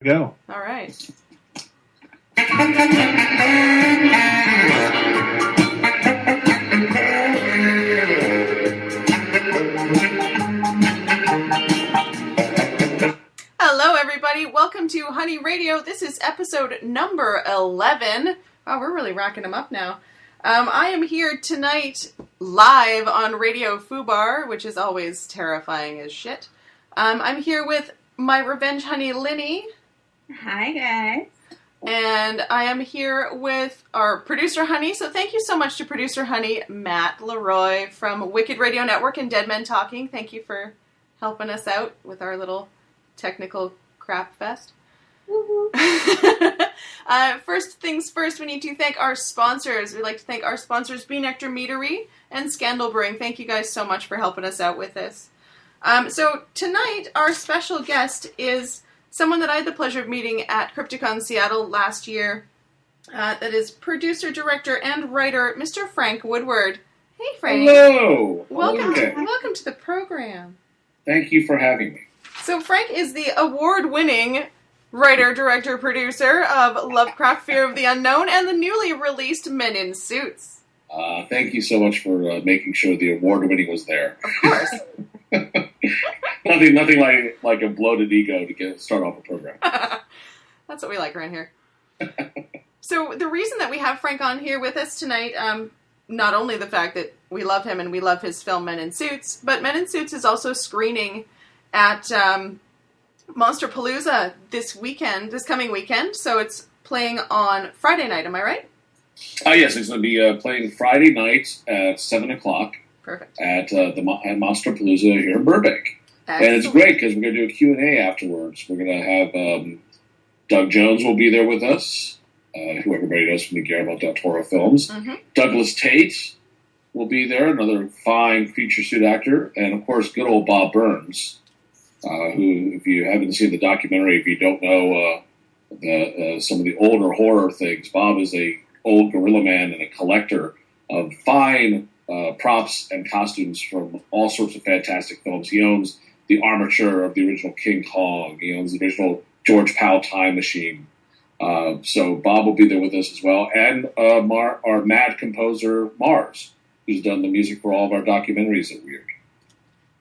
Go. All right. Hello, everybody. Welcome to Honey Radio. This is episode number 11. Wow, we're really racking them up now. I am here tonight live on Radio Fubar, which is always terrifying as shit. I'm here with my revenge honey, Linny. Hi, guys. And I am here with our producer, Honey. So thank you so much to producer, Honey, Matt Leroy from Wicked Radio Network and Dead Men Talking. Thank you for helping us out with our little technical crap fest. First things first, we need to thank our sponsors. We'd like to thank our sponsors, Bee Nectar Meadery and Scandal Brewing. Thank you guys so much for helping us out with this. So tonight, our special guest is someone that I had the pleasure of meeting at Crypticon Seattle last year. That is producer, director, and writer, Mr. Frank Woodward. Hey, Frank. Hello. Welcome Okay. to the program. Thank you for having me. So Frank is the award-winning writer, director, producer of Lovecraft Fear of the Unknown and the newly released Men in Suits. Thank you so much for making sure the award-winning was there. Of course. Nothing like a bloated ego to start off a program. That's what we like around here. So the reason that we have Frank on here with us tonight, not only the fact that we love him and we love his film Men in Suits, but Men in Suits is also screening at Monsterpalooza this coming weekend. So it's playing on Friday night, am I right? Yes, it's going to be playing Friday night at 7 o'clock. Perfect. At Monsterpalooza here in Burbank. Excellent. And it's great because we're going to do a Q&A afterwards. We're going to have Doug Jones will be there with us, who everybody knows from the Guillermo del Toro films. Mm-hmm. Douglas Tate will be there, another fine creature suit actor. And, of course, good old Bob Burns, who, if you haven't seen the documentary, if you don't know some of the older horror things, Bob is a old gorilla man and a collector of fine props and costumes from all sorts of fantastic films. He owns the armature of the original King Kong. He owns the original George Powell Time Machine. So Bob will be there with us as well. And our mad composer, Mars, who's done the music for all of our documentaries at Weird.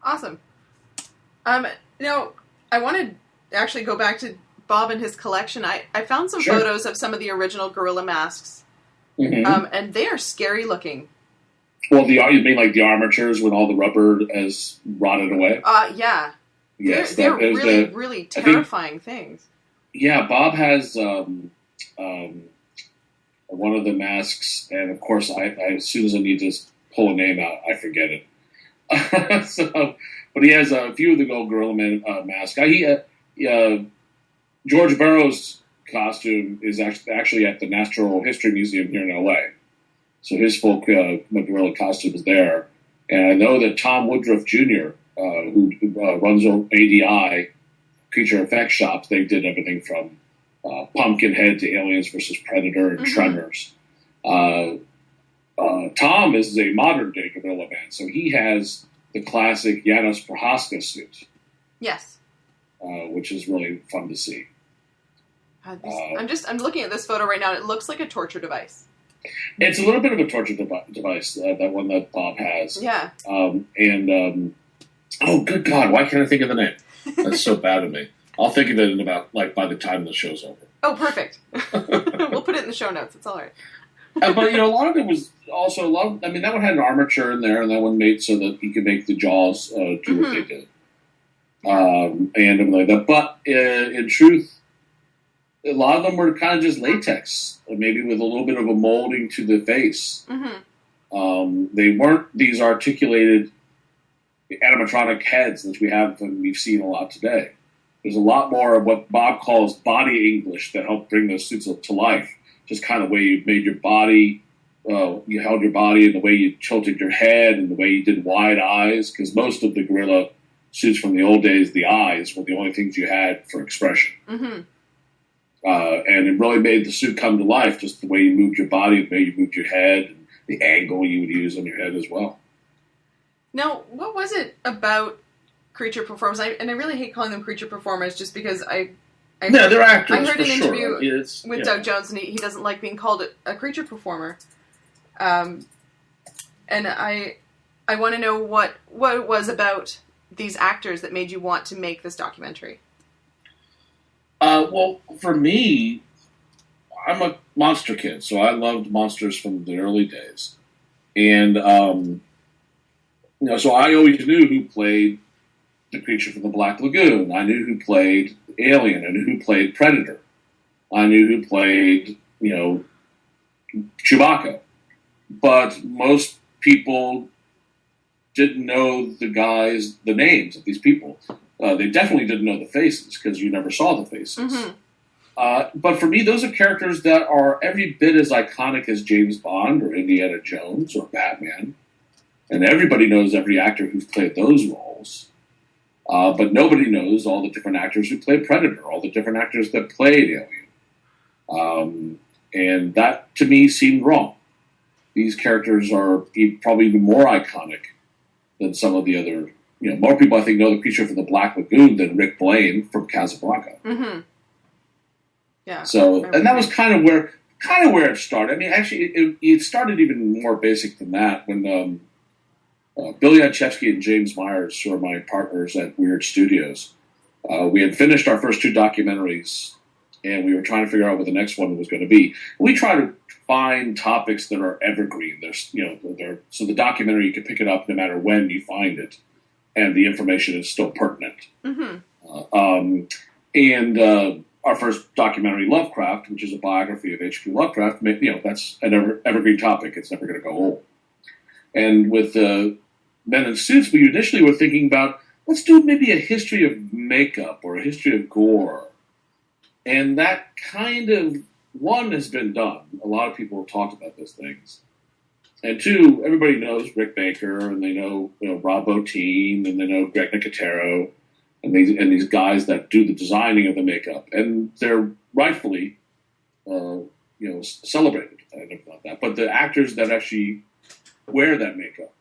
Awesome. Now, I want to actually go back to Bob and his collection. I found some photos of some of the original gorilla masks. Mm-hmm. And they are scary looking. Well, you mean like the armatures when all the rubber has rotted away? Yeah. Yes, they're really terrifying things. Yeah, Bob has one of the masks, and of course, I as soon as I need to pull a name out, I forget it. But he has a few of the Gold Gorilla Man masks. George Burroughs' costume is actually at the Natural History Museum here in L.A., so his full gorilla costume is there. And I know that Tom Woodruff Jr., who runs ADI, Creature Effects Shops, they did everything from Pumpkinhead to Aliens vs. Predator and Tremors. Tom is a modern-day gorilla man, so he has the classic Janos Prohaska suit. Yes. Which is really fun to see. I'm looking at this photo right now. It looks like a torture device. It's a little bit of a torture device, that one that Bob has. Yeah. Oh, good God, why can't I think of the name? That's so bad of me. I'll think of it in about, by the time the show's over. Oh, perfect. We'll put it in the show notes. It's all right. But, a lot of it was also, that one had an armature in there, and that one made so that he could make the jaws do what they did. And everything like that. But, in truth, a lot of them were kind of just latex, maybe with a little bit of a molding to the face. Mm-hmm. They weren't these articulated animatronic heads that we've seen a lot today. There's a lot more of what Bob calls body English that helped bring those suits to life. Just kind of the way you made your body, you held your body, and the way you tilted your head, and the way you did wide eyes, because most of the gorilla suits from the old days, the eyes were the only things you had for expression. Mm-hmm. And it really made the suit come to life, just the way you moved your body, the way you moved your head, and the angle you would use on your head as well. Now, what was it about creature performers? And I really hate calling them creature performers just because I They're actors. I heard for an sure. interview with Doug Jones, and he doesn't like being called a creature performer. And I want to know what it was about these actors that made you want to make this documentary. Well, for me, I'm a monster kid, so I loved monsters from the early days, and so I always knew who played the creature from the Black Lagoon. I knew who played Alien. I knew who played Predator. I knew who played, Chewbacca. But most people didn't know the names of these people. They definitely didn't know the faces because you never saw the faces. Mm-hmm. But for me, those are characters that are every bit as iconic as James Bond or Indiana Jones or Batman. And everybody knows every actor who's played those roles. But nobody knows all the different actors who played Predator, all the different actors that played Alien. And that, to me, seemed wrong. These characters are probably even more iconic than some of the other... more people, I think, know the creature from the Black Lagoon than Rick Blaine from Casablanca. Mm-hmm. Yeah. So, and that was kind of where it started. I mean, actually, it started even more basic than that when Bill Yadchevsky and James Myers, who are my partners at Weird Studios, we had finished our first two documentaries, and we were trying to figure out what the next one was going to be. We try to find topics that are evergreen. So the documentary, you can pick it up no matter when you find it, and the information is still pertinent. Mm-hmm. Our first documentary, Lovecraft, which is a biography of H.P. Lovecraft, that's an evergreen topic. It's never going to go old. And with Men in Suits, we initially were thinking about, let's do maybe a history of makeup or a history of gore. And that kind of, one, has been done. A lot of people have talked about those things. And two, everybody knows Rick Baker, and they know, Rob Bottin, and they know Greg Nicotero, and these guys that do the designing of the makeup. And they're rightfully, celebrated. I don't know about that. But the actors that actually wear that makeup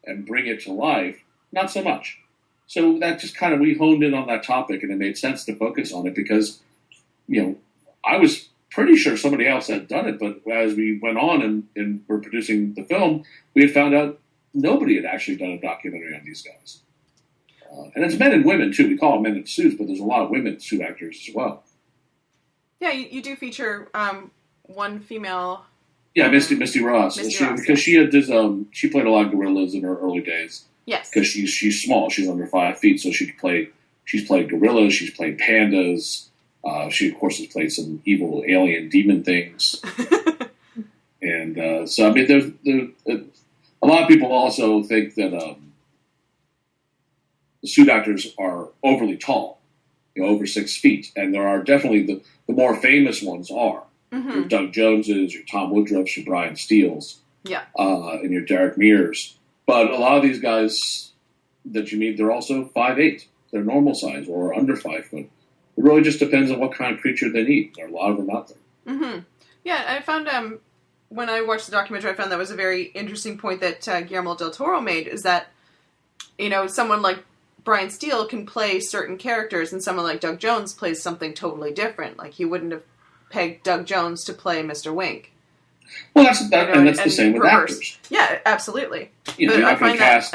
and bring it to life, not so much. So that just kind of, we honed in on that topic, and it made sense to focus on it because, I was pretty sure somebody else had done it, but as we went on and were producing the film, we had found out nobody had actually done a documentary on these guys. And it's men and women, too. We call them Men in Suits, but there's a lot of women suit actors as well. Yeah, you do feature one female... Yeah, Misty Ross. Because she had this, she played a lot of gorillas in her early days. Yes. Because she's small. She's under 5 feet, so she's played gorillas, she's played pandas. She, of course, has played some evil alien demon things. And so, I mean, there's a lot of people also think that the suit actors are overly tall, over 6 feet. And there are definitely the more famous ones are. Mm-hmm. Your Doug Joneses, your Tom Woodruffs, your Brian Steeles, and your Derek Mears. But a lot of these guys that you meet, they're also 5'8". They're normal size or under 5 foot. It really just depends on what kind of creature they need. There are a lot of them out there. Mm-hmm. Yeah, I found, when I watched the documentary, I found that was a very interesting point that Guillermo del Toro made, is that, someone like Brian Steele can play certain characters, and someone like Doug Jones plays something totally different. Like, he wouldn't have pegged Doug Jones to play Mr. Wink. Well, that's the same with actors. Yeah, absolutely. But I find that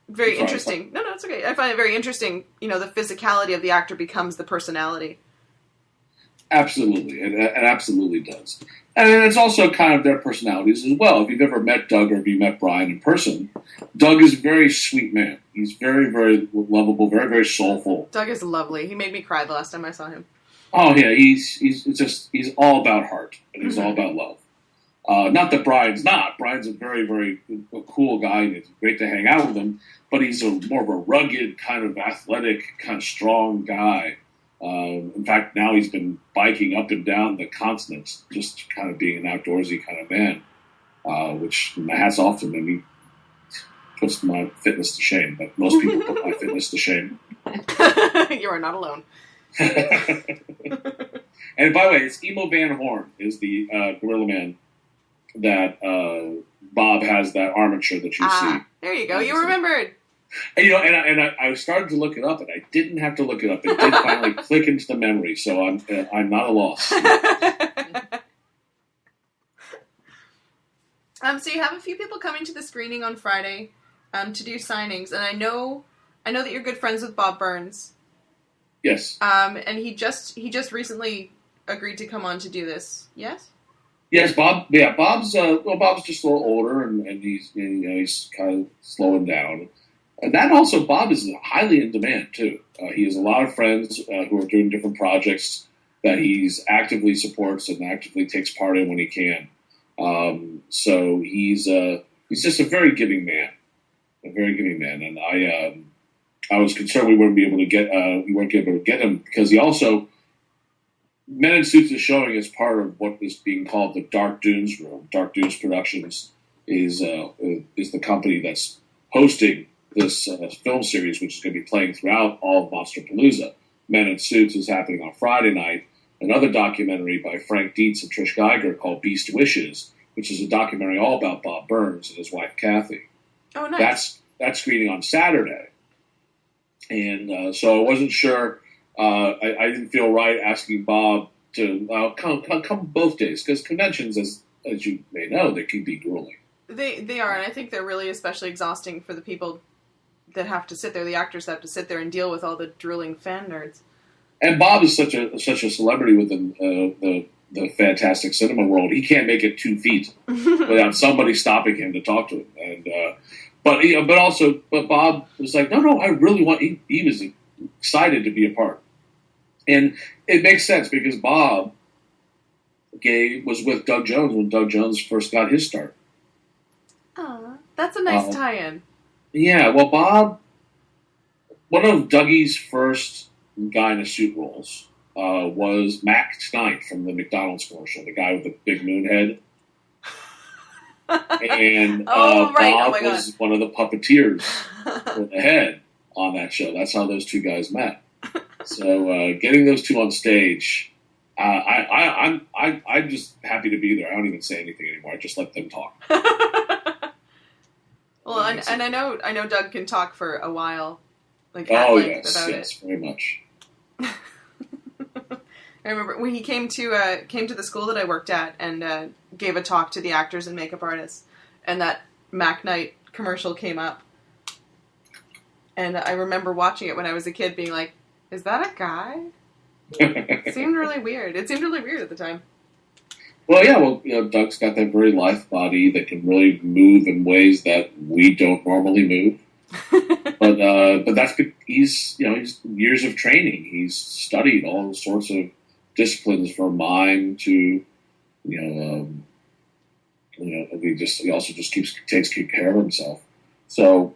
very Sorry, interesting. No, it's okay. I find it very interesting, the physicality of the actor becomes the personality. Absolutely. It absolutely does. And it's also kind of their personalities as well. If you've ever met Doug or if you met Brian in person, Doug is a very sweet man. He's very, very lovable, very, very soulful. Doug is lovely. He made me cry the last time I saw him. Oh, yeah. He's all about heart, and he's all about love. Not that Brian's not. Brian's a very, very cool guy, and it's great to hang out with him, but he's more of a rugged, kind of athletic, kind of strong guy. In fact, now he's been biking up and down the continent, just kind of being an outdoorsy kind of man, which my hat's off to him. He puts my fitness to shame, but most people put my fitness to shame. You are not alone. And by the way, it's Emo Van Horn is the gorilla man that Bob has that armature that you see. There you go. You remembered. And I started to look it up, and I didn't have to look it up. It did finally click into the memory, so I'm not a loss. So you have a few people coming to the screening on Friday, to do signings, and I know that you're good friends with Bob Burns. Yes. And he just recently agreed to come on to do this. Yes. Yes, Bob. Yeah, Bob's just a little older, and he's kind of slowing down. And that also, Bob is highly in demand too. He has a lot of friends who are doing different projects that he's actively supports and actively takes part in when he can. So he's just a very giving man, And I was concerned we weren't able to get him because he also Men in Suits is showing as part of what is being called the Dark Dunes Room. Dark Dunes Productions is the company that's hosting this film series, which is going to be playing throughout all of Monsterpalooza. Men in Suits is happening on Friday night. Another documentary by Frank Dietz and Trish Geiger called Beast Wishes, which is a documentary all about Bob Burns and his wife Kathy. Oh, nice. That's screening on Saturday, and so I wasn't sure. I didn't feel right asking Bob to come both days because conventions, as you may know, they can be grueling. They are, and I think they're really especially exhausting for the people that have to sit there, the actors that have to sit there and deal with all the drooling fan nerds. And Bob is such a celebrity within the fantastic cinema world. He can't make it 2 feet without somebody stopping him to talk to him. And but Bob was like, no, I really want. He was excited to be a part, and it makes sense because Bob was with Doug Jones when Doug Jones first got his start. Oh, that's a nice tie-in. Yeah, well, Bob, one of Dougie's first guy in a suit roles was Mac Knight from the McDonald's commercial, the guy with the big moon head. And Bob was one of the puppeteers for the head on that show. That's how those two guys met. So getting those two on stage, I'm just happy to be there. I don't even say anything anymore. I just let them talk. Well, and I know Doug can talk for a while. Like yes, very much. I remember when he came to the school that I worked at and gave a talk to the actors and makeup artists, and that Mac Knight commercial came up, and I remember watching it when I was a kid, being like, "Is that a guy?" It seemed really weird. It seemed really weird at the time. Well, Doug's got that very lithe body that can really move in ways that we don't normally move. But that's he's years of training. He's studied all sorts of disciplines from mime to he also just takes good care of himself. So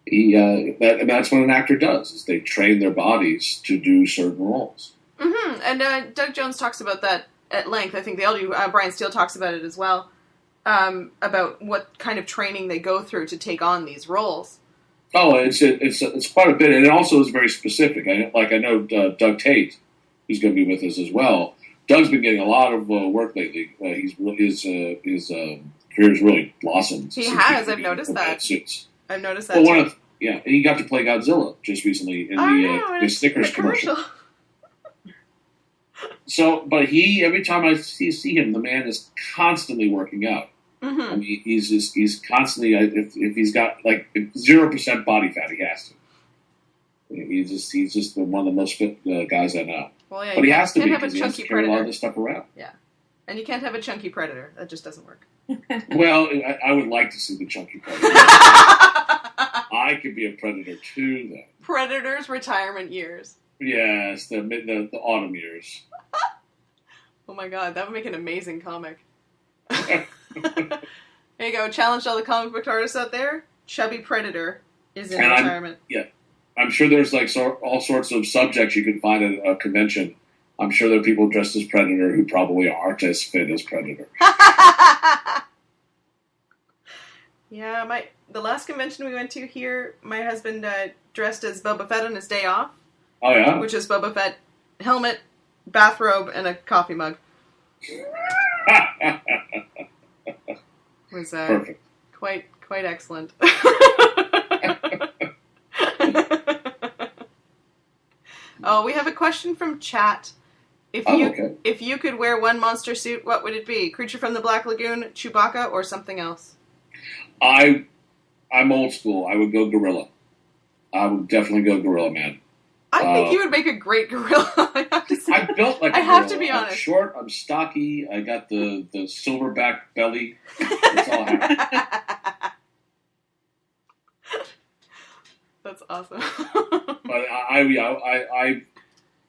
that's what an actor does, is they train their bodies to do certain roles. Mm-hmm. And Doug Jones talks about that at length. I think they all do. Brian Steele talks about it as well, about what kind of training they go through to take on these roles. Oh, it's quite a bit, and it also is very specific. I know Doug Tate, who's going to be with us as well. Doug's been getting a lot of work lately. His career's really blossomed. He has. I've noticed that. I've noticed that. Well, and he got to play Godzilla just recently in the Snickers commercial. So, but every time I see him, the man is constantly working out. Mm-hmm. I mean, he's constantly, if he's got like 0% body fat, he has to. He's just one of the most fit guys I know. Well, yeah, but he has to be because he has to carry a lot of this stuff around. Yeah, and you can't have a chunky predator. That just doesn't work. Well, I would like to see the chunky predator. I could be a predator too, then. Predator's retirement years. Yes, the autumn years. Oh my god, that would make an amazing comic. There you go. Challenge all the comic book artists out there. Chubby Predator is in retirement. I'm sure there's all sorts of subjects you can find at a convention. I'm sure there are people dressed as Predator who probably aren't as fit as Predator. Yeah, the last convention we went to here, my husband dressed as Boba Fett on his day off. Oh yeah, which is Boba Fett helmet, bathrobe, and a coffee mug. Was perfect. Quite excellent. Oh, we have a question from chat. If you could wear one monster suit, what would it be? Creature from the Black Lagoon, Chewbacca, or something else? I'm old school. I would go gorilla. I would definitely go gorilla, man. I think you would make a great gorilla. I have to say. I'm built like a gorilla. I have to be honest. I'm short. I'm stocky. I got the silverback belly. That's all I have. That's awesome. But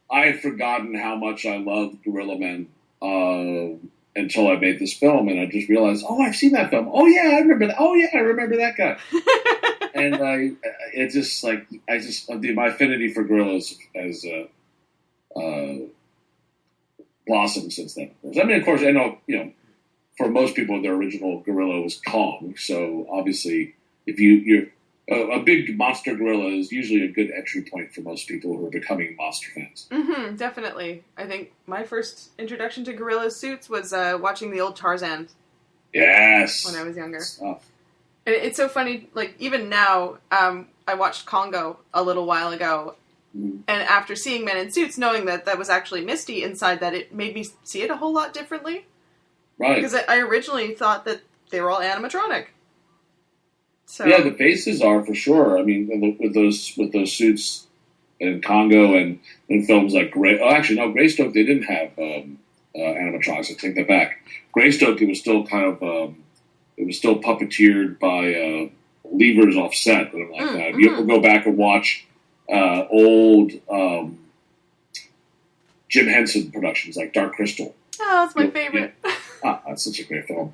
I've forgotten how much I loved Gorilla Men until I made this film, and I just realized, oh, I've seen that film. Oh yeah, I remember that. Oh yeah, I remember that guy. And it's just like my affinity for gorillas has blossomed since then. I mean, of course, I know for most people, their original gorilla was Kong. So obviously, if you're a big monster gorilla is usually a good entry point for most people who are becoming monster fans. Mm-hmm, definitely. I think my first introduction to gorilla suits was watching the old Tarzan. Yes. When I was younger. Stuff. It's so funny, like, even now, I watched Congo a little while ago, and after seeing Men in Suits, knowing that was actually Misty inside that, it made me see it a whole lot differently. Right. Because I originally thought that they were all animatronic. So. Yeah, the faces are for sure. I mean, with those suits in Congo and in films like Greystoke, they didn't have animatronics. I take that back. Greystoke, it was still kind of it was still puppeteered by levers off set and like that. If you ever go back and watch old Jim Henson productions like Dark Crystal. Oh, that's my favorite. That's such a great film.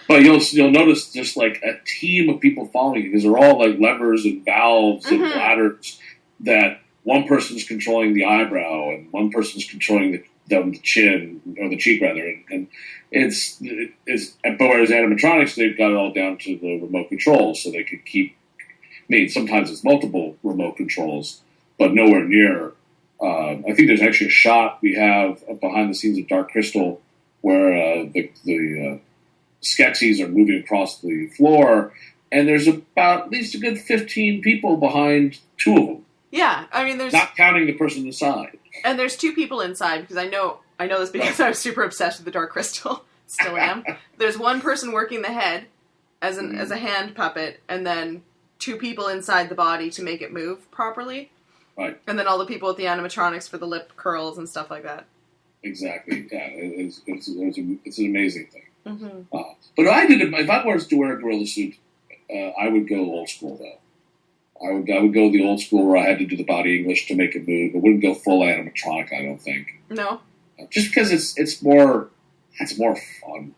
But you'll notice just like a team of people following you because they're all like levers and valves and bladders that one person's controlling the eyebrow and one person's controlling the chin or the cheek rather, and it's but whereas animatronics they've got it all down to the remote controls so they could keep. I mean, sometimes it's multiple remote controls, but nowhere near. I think there's actually a shot we have behind the scenes of Dark Crystal where the Skeksis are moving across the floor, and there's about at least a good 15 people behind two of them. Yeah, I mean, there's not counting the person inside. And there's two people inside because I know this because I was super obsessed with the Dark Crystal. Still am. There's one person working the head as a hand puppet, and then two people inside the body to make it move properly. Right. And then all the people with the animatronics for the lip curls and stuff like that. Exactly. Yeah, it's an amazing thing. Mm-hmm. But if I was to wear a gorilla suit, I would go old school though. I would go the old school where I had to do the body English to make it move. I wouldn't go full animatronic. I don't think. No. Just because it's more fun.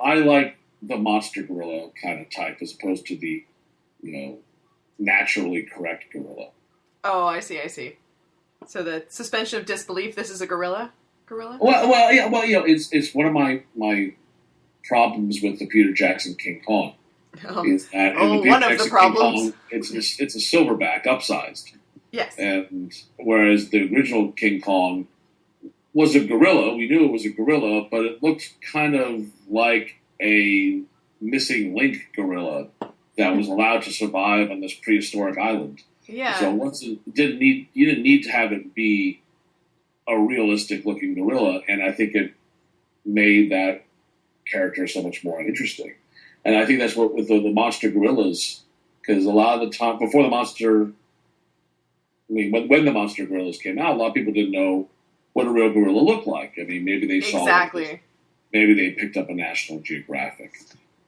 I like the monster gorilla kind of type as opposed to the naturally correct gorilla. Oh, I see. So the suspension of disbelief. This is a gorilla. Well, it's one of my problems with the Peter Jackson King Kong. Is that one of the problems. Kong, it's a silverback, upsized. Yes. And whereas the original King Kong was a gorilla, we knew it was a gorilla, but it looked kind of like a missing link gorilla that was allowed to survive on this prehistoric island. Yeah. So you didn't need to have it be a realistic looking gorilla, and I think it made that character so much more interesting. And I think that's what with the monster gorillas, because a lot of the time before the monster, when the monster gorillas came out, a lot of people didn't know what a real gorilla looked like. I mean, maybe they saw it, maybe they picked up a National Geographic,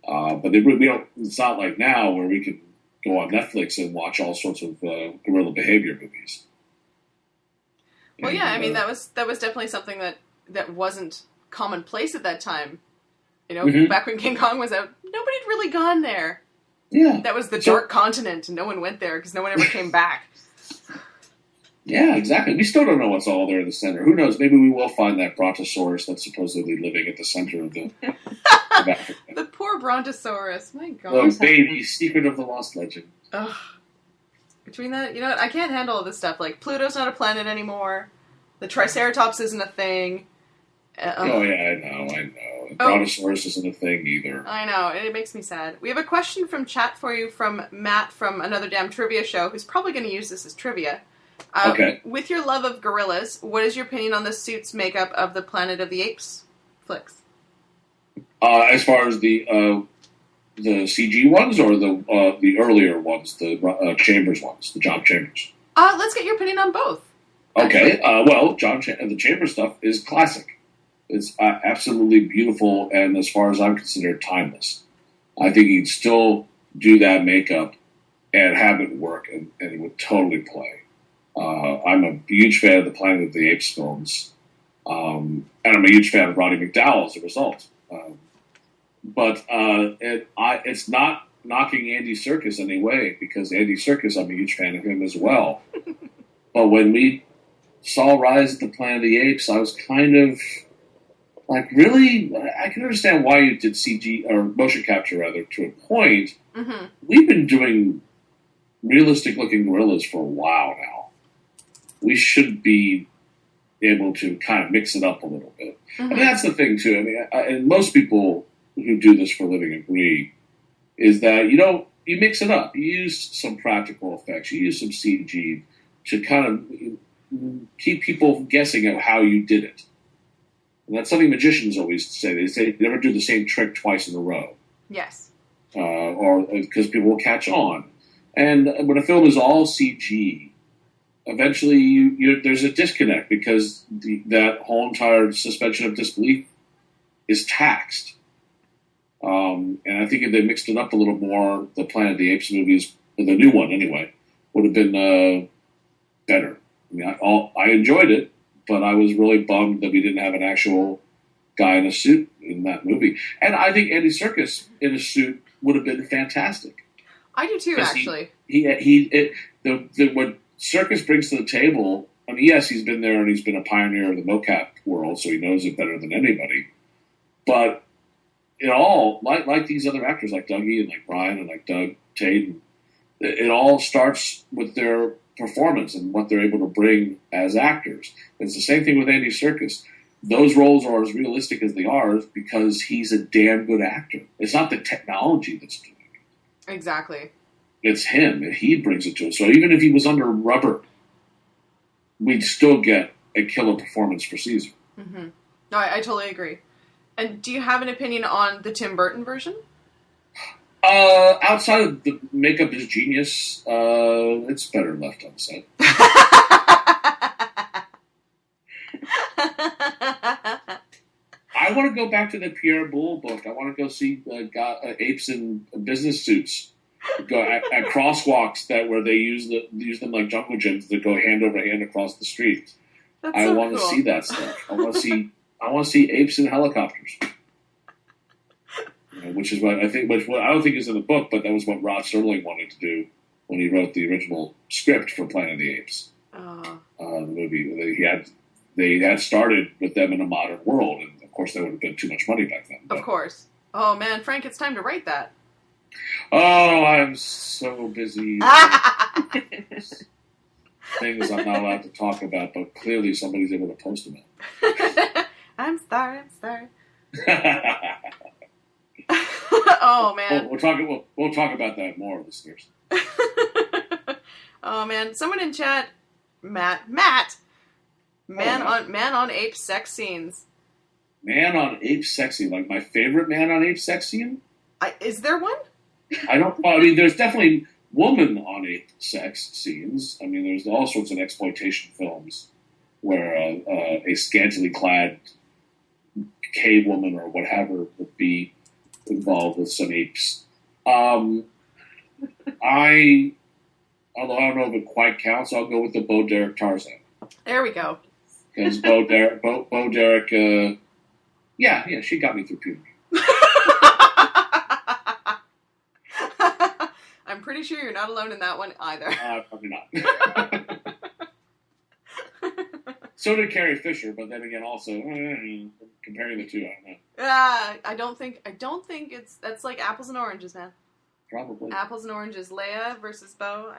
but we don't. It's not like now where we can go on Netflix and watch all sorts of gorilla behavior movies. Well, yeah, I mean that was definitely something that wasn't commonplace at that time. Back when King Kong was out, nobody had really gone there. Yeah, that was the dark continent, and no one went there because no one ever came back. Yeah, exactly. We still don't know what's all there in the center. Who knows? Maybe we will find that Brontosaurus that's supposedly living at the center of the of Africa. The poor Brontosaurus. My God. Oh, baby, secret of the lost legend. Ugh. Between that, what? I can't handle all this stuff. Like, Pluto's not a planet anymore. The Triceratops isn't a thing. Oh, yeah, I know. Brontosaurus isn't a thing either. I know, and it makes me sad. We have a question from chat for you from Matt from Another Damn Trivia Show, who's probably going to use this as trivia. Okay. With your love of gorillas, what is your opinion on the suits makeup of the Planet of the Apes flicks? As far as the CG ones or the earlier ones, the Chambers ones, the John Chambers? Let's get your opinion on both. Okay. Well, the Chambers stuff is classic. It's absolutely beautiful, and as far as I'm concerned, timeless. I think he'd still do that makeup and have it work, and it would totally play. I'm a huge fan of the Planet of the Apes films, and I'm a huge fan of Roddy McDowall as a result. But it's not knocking Andy Serkis anyway, because Andy Serkis, I'm a huge fan of him as well. But when we saw Rise of the Planet of the Apes, I was kind of like, really? I can understand why you did CG, or motion capture rather, to a point. Mm-hmm. We've been doing realistic-looking gorillas for a while now. We should be able to kind of mix it up a little bit. Mm-hmm. And that's the thing, too. I mean, and most people who do this for a living agree, is that, you mix it up. You use some practical effects. You use some CG to kind of keep people guessing at how you did it. And that's something magicians always say. They say never do the same trick twice in a row. Yes. Or because people will catch on. And when a film is all CG, eventually there's a disconnect, because that whole entire suspension of disbelief is taxed. And I think if they mixed it up a little more, the Planet of the Apes movies, the new one anyway, would have been better. I mean, I enjoyed it, but I was really bummed that we didn't have an actual guy in a suit in that movie. And I think Andy Serkis in a suit would have been fantastic. I do too, actually. What Serkis brings to the table, I mean, yes, he's been there and he's been a pioneer of the mocap world, so he knows it better than anybody. But it all, like these other actors, like Dougie and like Brian and like Doug Tate, it all starts with their performance and what they're able to bring as actors. And it's the same thing with Andy Serkis. Those roles are as realistic as they are because he's a damn good actor. It's not the technology that's doing it. Exactly. It's him, and he brings it to us. So even if he was under rubber, we'd still get a killer performance for Caesar. Mm-hmm. No, I totally agree. And do you have an opinion on the Tim Burton version? Outside of the makeup is genius, it's better left unsaid. I want to go back to the Pierre Boulle book. I want to go see apes in business suits. Go at crosswalks where they use them like jungle gyms that go hand over hand across the street. I want to see that stuff. I want to see apes in helicopters. Which is what I think. Which I don't think is in the book, but that was what Rod Serling wanted to do when he wrote the original script for Planet of the Apes. The movie they had started with them in a modern world, and of course, there would have been too much money back then. Of course. Oh man, Frank, it's time to write that. Oh, I'm so busy. Things I'm not allowed to talk about, but clearly somebody's able to post them out. I'm sorry. Oh man. We'll talk about that more, listeners. Oh man, someone in chat, Matt, man on ape sex scenes. Man on ape sex scene, like my favorite man on ape sex scene. Is there one? I mean, there's definitely woman on ape sex scenes. I mean, there's all sorts of exploitation films where a scantily clad cave woman or whatever would be involved with some apes. Although I don't know if it quite counts, I'll go with the Bo Derek Tarzan. There we go. Because Bo Derek, yeah, she got me through puberty. I'm pretty sure you're not alone in that one either. Probably not. So did Carrie Fisher, but then again, also comparing the two, I don't know. I don't think that's like apples and oranges, man. Probably apples and oranges. Leia versus Bo.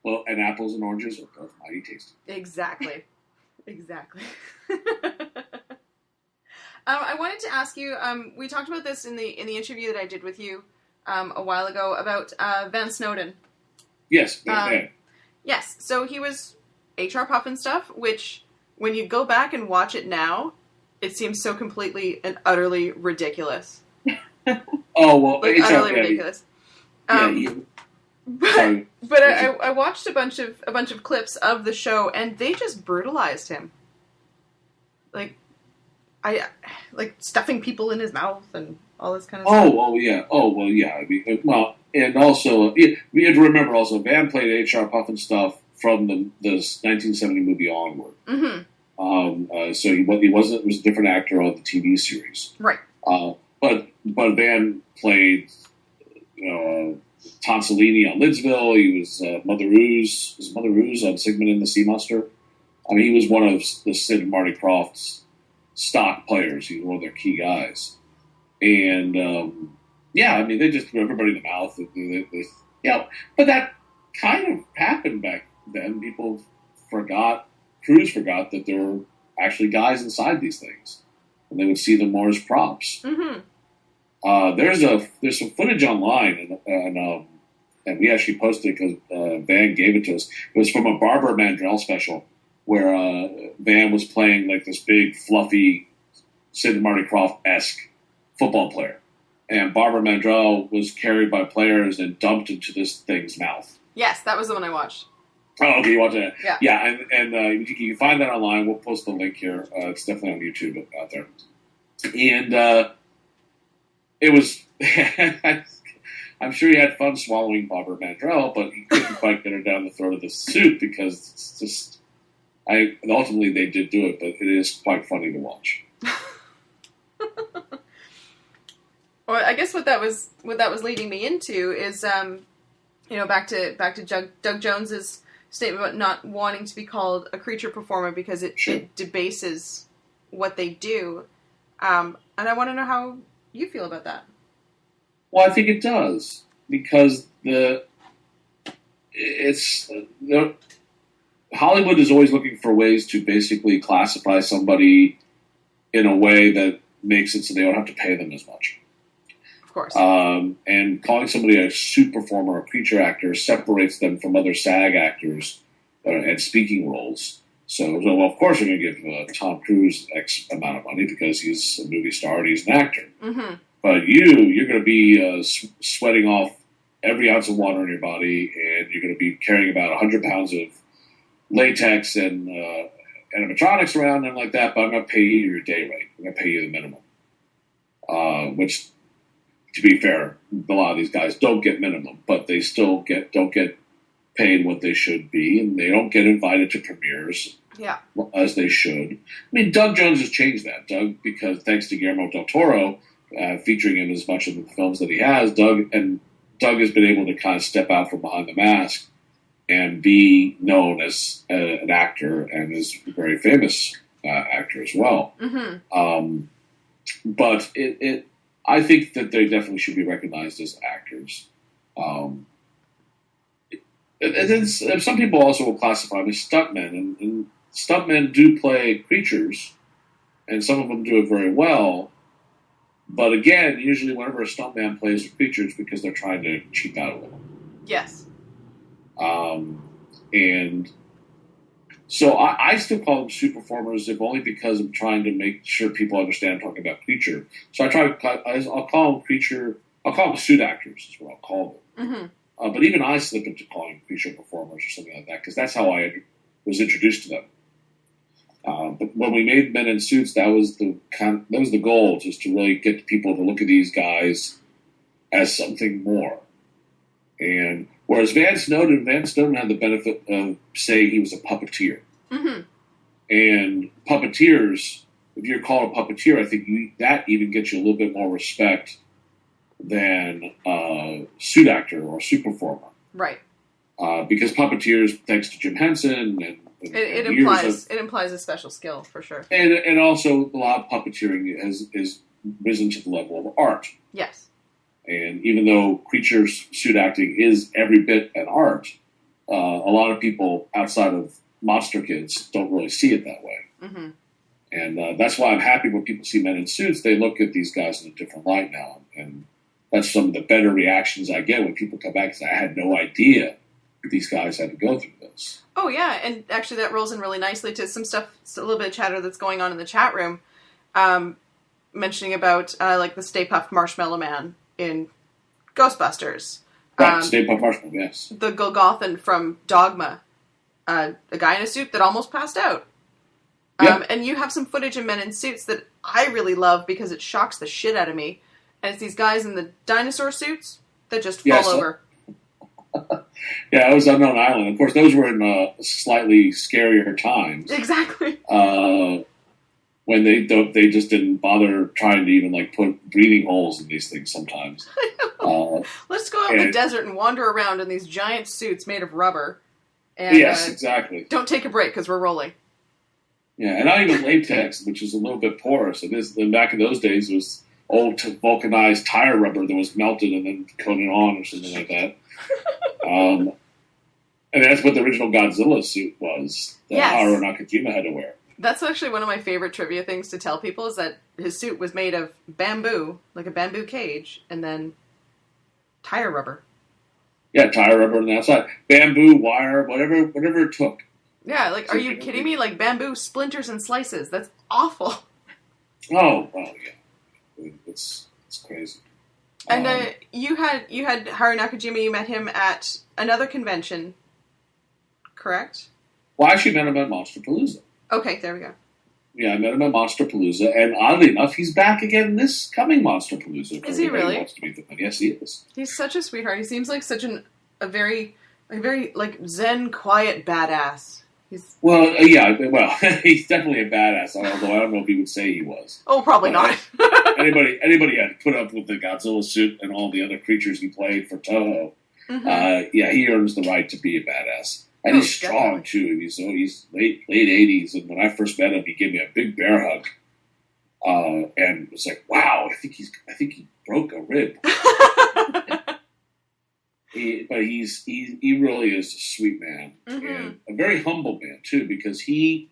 Well, and apples and oranges are both mighty tasty. Exactly. I wanted to ask you. We talked about this in the interview that I did with you a while ago about Van Snowden. Yes. Yes. So he was HR Puffin stuff, which when you go back and watch it now, it seems so completely and utterly ridiculous. Oh well, like utterly ridiculous. But I watched a bunch of clips of the show, and they just brutalized him. Like stuffing people in his mouth and all this kind of stuff. Oh well, yeah. I mean, and also we had to remember also Van played H.R. Puffin stuff from the 1970 movie onward. Mm-hmm. So he was a different actor on the TV series, right? But Van played Tonsilini on Lidsville. He was Mother Ooze on Sigmund and the Sea Monster. I mean, he was one of the Sid and Marty Krofft's stock players. He was one of their key guys. And, I mean, they just threw everybody in the mouth. But that kind of happened back then. Crews forgot that there were actually guys inside these things. And they would see them more as props. Mm-hmm. There's some footage online, and we actually posted it because Van gave it to us. It was from a Barbara Mandrell special where Van was playing like this big, fluffy, Sid and Marty Krofft-esque football player. And Barbara Mandrell was carried by players and dumped into this thing's mouth. Yes, that was the one I watched. Oh, okay, you watched that? Yeah. Yeah, and you can find that online. We'll post the link here. It's definitely on YouTube out there. And it was... I'm sure he had fun swallowing Barbara Mandrell, but he couldn't quite get her down the throat of the suit because it's just... ultimately, they did do it, but it is quite funny to watch. Well, I guess what that was leading me into is, back to Doug Jones's statement about not wanting to be called a creature performer because it debases what they do, and I want to know how you feel about that. Well, I think it does because Hollywood is always looking for ways to basically classify somebody in a way that makes it so they don't have to pay them as much. Of course. And calling somebody a suit performer or creature actor separates them from other SAG actors and speaking roles. So of course you're going to give Tom Cruise X amount of money because he's a movie star and he's an actor. Mm-hmm. But you're going to be sweating off every ounce of water in your body, and you're going to be carrying about 100 pounds of latex and animatronics around and like that, but I'm going to pay you your day rate. I'm going to pay you the minimum. Which, to be fair, a lot of these guys don't get minimum, but they still don't get paid what they should be, and they don't get invited to premieres as they should. I mean, Doug Jones has changed that. Because thanks to Guillermo del Toro featuring him as much in the films that he has, Doug has been able to kind of step out from behind the mask and be known as an actor and is a very famous actor as well. Mm-hmm. But I think that they definitely should be recognized as actors. And then some people also will classify them as stuntmen, and stuntmen do play creatures, and some of them do it very well. But again, usually whenever a stuntman plays a creature, it's because they're trying to cheap out a little. Yes. And so I still call them suit performers, if only because I'm trying to make sure people understand I'm talking about creature. So I'll call them creature. I'll call them suit actors. Is what I'll call them. Mm-hmm. But even I slip into calling them creature performers or something like that because that's how I was introduced to them. But when we made Men in Suits, that was the goal, just to really get people to look at these guys as something more. And whereas Van Snowden had the benefit of saying he was a puppeteer. Mm-hmm. And puppeteers, if you're called a puppeteer, I think that even gets you a little bit more respect than a suit actor or suit performer. Right. Because puppeteers, thanks to Jim Henson it implies a special skill for sure, and also a lot of puppeteering is risen to the level of art. Yes, and even though creature suit acting is every bit an art, a lot of people outside of monster kids don't really see it that way. mm-hmm. And that's why I'm happy when people see men in suits, they look at these guys in a different light now. And that's some of the better reactions I get when people come back and say, I had no idea these guys had to go through this. Oh, yeah, and actually that rolls in really nicely to some stuff, a little bit of chatter that's going on in the chat room, mentioning about, like, the Stay Puft Marshmallow Man in Ghostbusters. Right, Stay Puft Marshmallow, yes. The Golgothan from Dogma, a guy in a suit that almost passed out. And you have some footage of men in suits that I really love because it shocks the shit out of me. And it's these guys in the dinosaur suits that just fall over. Yeah, I was Unknown Island. Of course, those were in slightly scarier times. Exactly. When they just didn't bother trying to even like put breathing holes in these things sometimes. Let's go out in the desert and wander around in these giant suits made of rubber. And, yes, exactly. Don't take a break because we're rolling. Yeah, and not even latex, which is a little bit porous. And back in those days, it was old vulcanized tire rubber that was melted and then coated on or something like that. And that's what the original Godzilla suit was that Haruo Nakajima had to wear. That's actually one of my favorite trivia things to tell people is that his suit was made of bamboo, like a bamboo cage, and then tire rubber. Yeah, tire rubber on the outside. Bamboo, wire, whatever it took. Yeah, like, are you kidding me? Like, bamboo splinters and slices. That's awful. Oh, yeah. It's crazy. And you had Haruo Nakajima, you met him at another convention, correct? Well, I actually met him at Monsterpalooza. Okay, there we go. Yeah, I met him at Monsterpalooza, and oddly enough, he's back again this coming Monsterpalooza. Is he really? Wants to meet them. Yes, he is. He's such a sweetheart. He seems like such a very like zen, quiet badass. He's he's definitely a badass. Although I don't know if he would say he was. Oh, probably not. anybody had put up with the Godzilla suit and all the other creatures he played for Toho. Mm-hmm. He earns the right to be a badass, and he's strong too. He's late 80s, and when I first met him, he gave me a big bear hug, and it was like, wow, I think he broke a rib. But he really is a sweet man, and a very humble man too, because he,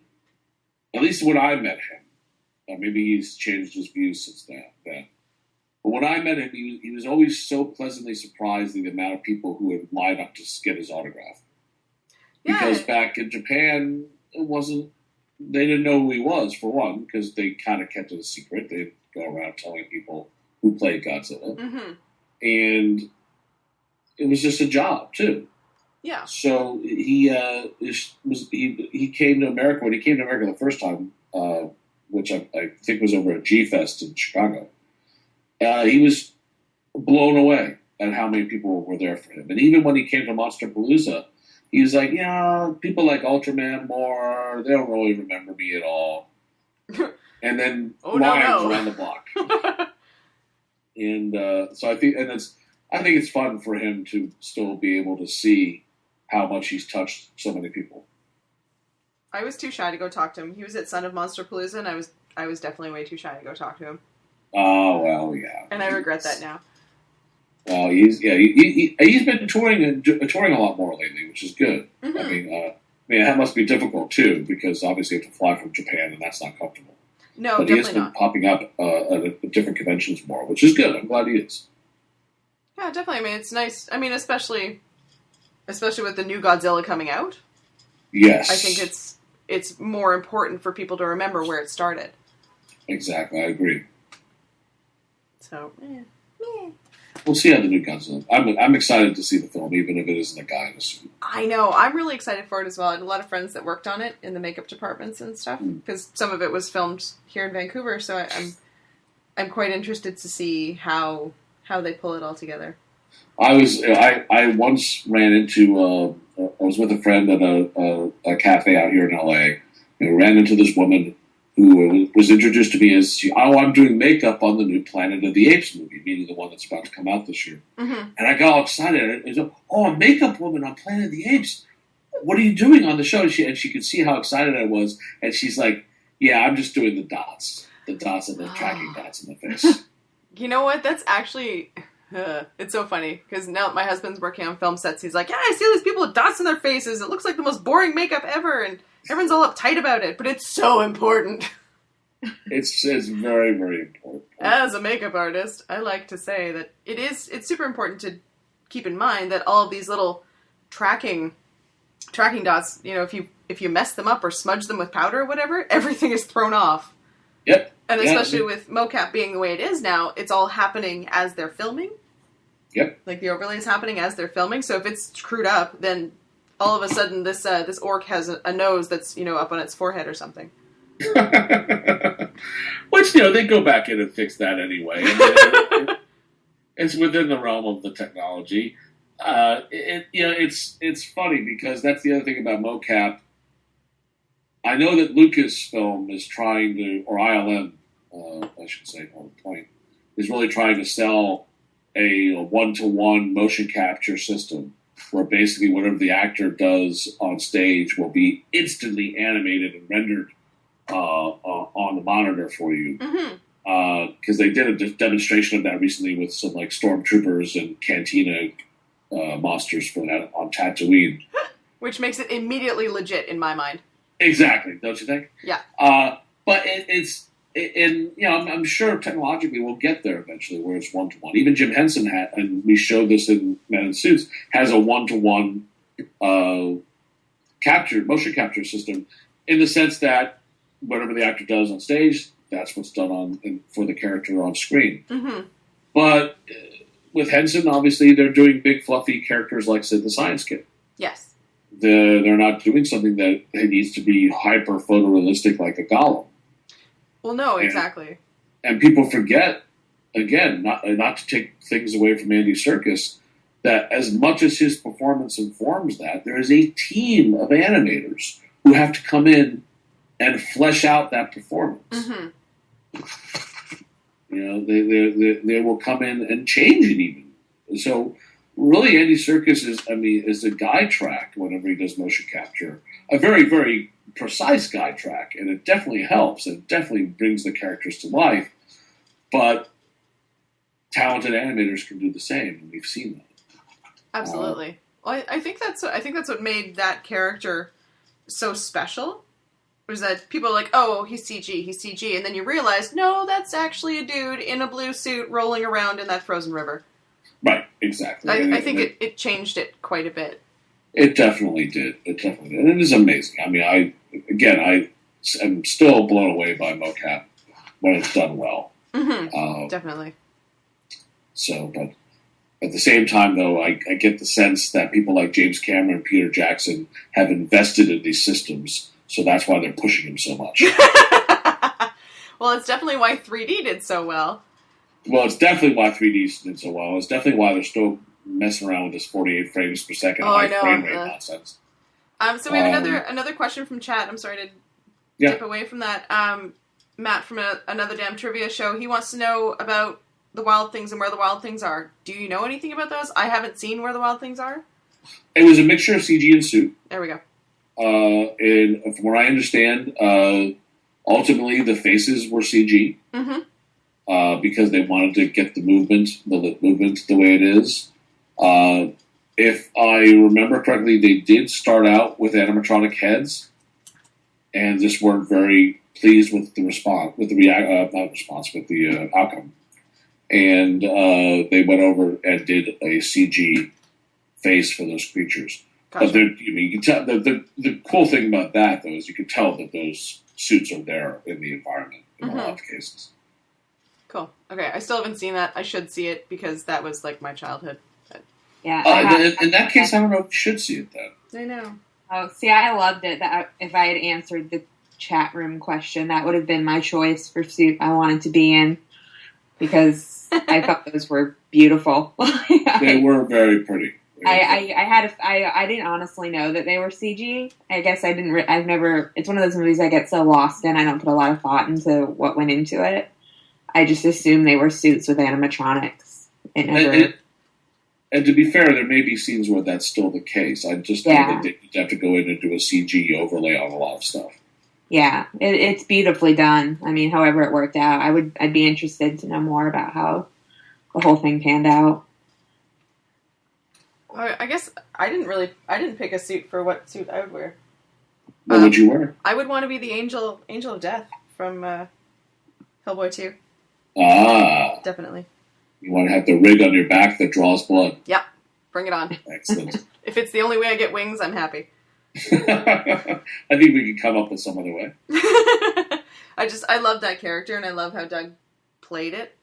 at least when I met him, maybe he's changed his views since then. But when I met him, he was always so pleasantly surprised at the amount of people who would line up to get his autograph. Yeah. Because back in Japan, they didn't know who he was, for one, because they kind of kept it a secret. They'd go around telling people who played Godzilla. Mm-hmm. And it was just a job too. Yeah. So he came to America. When he came to America the first time, which I think was over at G-Fest in Chicago, he was blown away at how many people were there for him. And even when he came to Monsterpalooza, he was like, people like Ultraman more. They don't really remember me at all. And then lines around the block. And so I think it's fun for him to still be able to see how much he's touched so many people. I was too shy to go talk to him. He was at Son of Monsterpalooza, and I was definitely way too shy to go talk to him. Oh, well, yeah. And I regret that now. Well, he's been touring a lot more lately, which is good. Mm-hmm. I mean, that must be difficult too, because obviously you have to fly from Japan, and that's not comfortable. No, but definitely not. But he has been popping up at different conventions more, which is good. I'm glad he is. Yeah, definitely. I mean, it's nice. I mean, especially with the new Godzilla coming out. Yes. I think it's more important for people to remember where it started. Exactly, I agree. So, we'll see how the new Godzilla. I'm excited to see the film, even if it isn't a guy in a suit. I know. I'm really excited for it as well. I had a lot of friends that worked on it in the makeup departments and stuff, because some of it was filmed here in Vancouver. So I'm quite interested to see how they pull it all together. I once ran into I was with a friend at a cafe out here in LA, and ran into this woman who was introduced to me as, I'm doing makeup on the new Planet of the Apes movie, meaning the one that's about to come out this year. Mm-hmm. And I got all excited. I said, a makeup woman on Planet of the Apes. What are you doing on the show? And she could see how excited I was. And she's like, yeah, I'm just doing the dots and the tracking dots in the face. You know what? That's actually... it's so funny, because now my husband's working on film sets. He's like, yeah, I see these people with dots in their faces. It looks like the most boring makeup ever, and everyone's all uptight about it, but it's so important. It's very, very important. As a makeup artist, I like to say that it's super important to keep in mind that all of these little tracking dots, if you mess them up or smudge them with powder or whatever, everything is thrown off. Yep. And especially with mocap being the way it is now, it's all happening as they're filming. Yep. Like the overlay is happening as they're filming, so if it's screwed up, then all of a sudden this orc has a nose that's up on its forehead or something. Which they go back in and fix that anyway. It's within the realm of the technology. It's funny because that's the other thing about mocap. I know that Lucasfilm is trying to, or ILM, I should say, on the point, is really trying to sell a one-to-one motion capture system where basically whatever the actor does on stage will be instantly animated and rendered on the monitor for you. Because they did a demonstration of that recently with some stormtroopers and Cantina monsters for that on Tatooine. Which makes it immediately legit in my mind. Exactly, don't you think? Yeah. But I'm sure technologically we'll get there eventually where it's one-to-one. Even Jim Henson had, and we showed this in Men in Suits, has a one-to-one motion capture system in the sense that whatever the actor does on stage, that's what's done for the character on screen. Mm-hmm. But with Henson, obviously, they're doing big, fluffy characters like Sid the Science Kid. Yes. They're not doing something that needs to be hyper photorealistic like a Gollum. Well, no, exactly. And people forget, again, not to take things away from Andy Serkis, that as much as his performance informs that, there is a team of animators who have to come in and flesh out that performance. Mm-hmm. They will come in and change it even. So really, Andy Serkis is a guide track whenever he does motion capture. A very, very precise guide track, and it definitely helps. It definitely brings the characters to life. But talented animators can do the same, and we've seen that. Absolutely. Well, I think that's what made that character so special. Was that people are like, oh, he's CG, and then you realize, no, that's actually a dude in a blue suit rolling around in that frozen river. Right, exactly. I think it changed it quite a bit. It definitely did. And it is amazing. I mean, I am still blown away by mocap when it's done well. Mm-hmm. Definitely. So, but at the same time, though, I get the sense that people like James Cameron and Peter Jackson have invested in these systems, so that's why they're pushing them so much. Well, it's definitely why 3D did so well. Well, it's definitely why 3D did so well. It's definitely why they're still messing around with this 48 frames per second high frame rate nonsense. So we have another question from chat. I'm sorry to dip away from that. Matt from Another Damn Trivia Show, he wants to know about the Wild Things and where the Wild Things are. Do you know anything about those? I haven't seen where the Wild Things are. It was a mixture of CG and suit. There we go. And from what I understand, ultimately the faces were CG. Mm-hmm. Because they wanted to get the lip movement the way it is. If I remember correctly, they did start out with animatronic heads, and just weren't very pleased with the response, with the outcome. And they went over and did a CG face for those creatures. Gotcha. But you can tell the cool thing about that, though, is you can tell that those suits are there in the environment in a lot of cases. Cool. Okay, I still haven't seen that. I should see it because that was like my childhood. But... Yeah. In that case, I don't know if you should see it then. I know. Oh, see, I loved it. That if I had answered the chat room question, that would have been my choice for suit I wanted to be in because I thought those were beautiful. They were very pretty. I didn't honestly know that they were CG. I guess I didn't. I've never. It's one of those movies I get so lost in. I don't put a lot of thought into what went into it. I just assumed they were suits with animatronics. And to be fair, there may be scenes where that's still the case. I just think that you'd have to go in and do a CG overlay on a lot of stuff. Yeah, it's beautifully done. I mean, however it worked out, I'd be interested to know more about how the whole thing panned out. I guess I didn't pick a suit for what suit I would wear. What would you wear? I would want to be the angel of death from Hellboy 2. Ah. Definitely. You want to have the rig on your back that draws blood. Yep. Bring it on. Excellent. If it's the only way I get wings, I'm happy. I think we can come up with some other way. I love that character, and I love how Doug played it.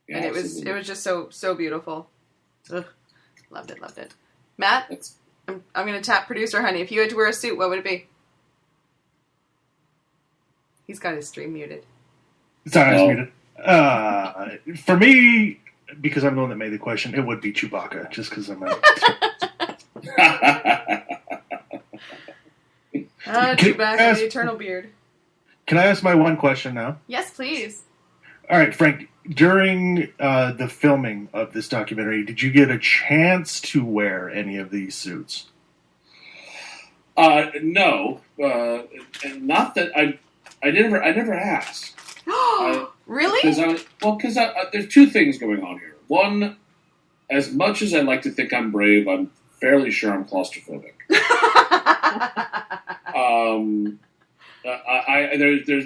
Yeah, and it was just so beautiful. Ugh. Loved it. Matt, I'm going to tap producer Honey. If you had to wear a suit, what would it be? He's got his stream muted. Sorry, I was muted. For me, because I'm the one that made the question, it would be Chewbacca, just because I'm Chewbacca, the eternal beard. Can I ask my one question now? Yes, please. All right, Frank, during the filming of this documentary, did you get a chance to wear any of these suits? No. And not that I never asked. Really? Because there's two things going on here. One, as much as I like to think I'm brave, I'm fairly sure I'm claustrophobic.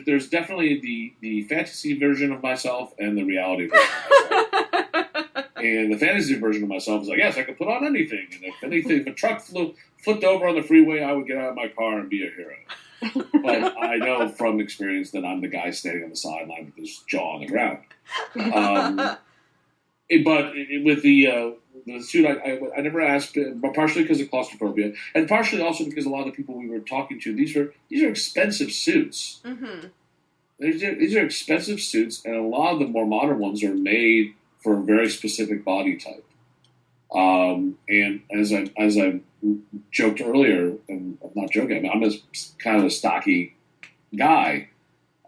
There's definitely the fantasy version of myself and the reality version of myself. And the fantasy version of myself is like, yes, I could put on anything. And if a truck flipped over on the freeway, I would get out of my car and be a hero. But I know from experience that I'm the guy standing on the sideline with his jaw on the ground. But with the suit, I never asked, but partially because of claustrophobia, and partially also because a lot of the people we were talking to, these are expensive suits. Mm-hmm. These are expensive suits, and a lot of the more modern ones are made for a very specific body type. And as I joked earlier, and I'm not joking, I'm kind of a stocky guy.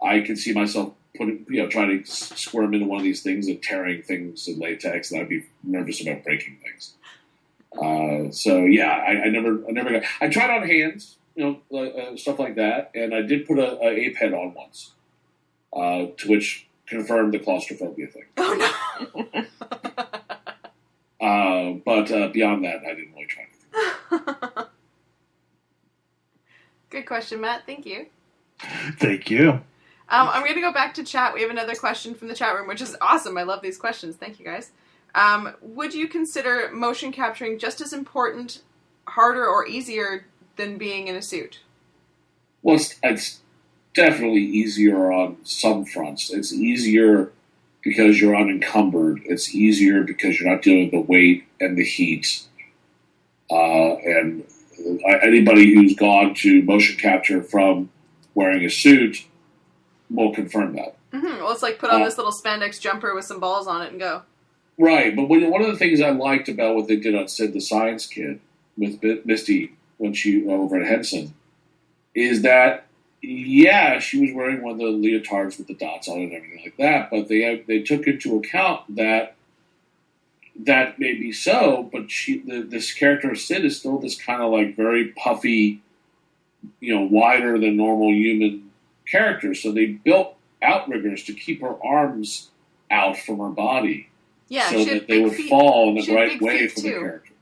I could see myself trying to squirm into one of these things and tearing things in latex, and I'd be nervous about breaking things. So yeah, I never got. I tried on hands, stuff like that, and I did put a ape head on once, to which confirmed the claustrophobia thing. Oh no! But beyond that, I didn't really try anything. Good question, Matt. Thank you. Thank you. I'm going to go back to chat. We have another question from the chat room, which is awesome. I love these questions. Thank you, guys. Would you consider motion capturing just as important, harder, or easier than being in a suit? Well, it's definitely easier on some fronts. It's easier because you're unencumbered. It's easier because you're not dealing with the weight and the heat. And anybody who's gone to motion capture from wearing a suit will confirm that. Mm-hmm. Well, it's like put on this little spandex jumper with some balls on it and go. Right, but one of the things I liked about what they did on Sid the Science Kid with Misty when she over at Henson is that, yeah, she was wearing one of the leotards with the dots on it and everything like that, but they took into account that may be so, but this character of Sid is still this kind of like very puffy, wider than normal human character, so they built outriggers to keep her arms out from her body, so that they would fall in the right way for the character.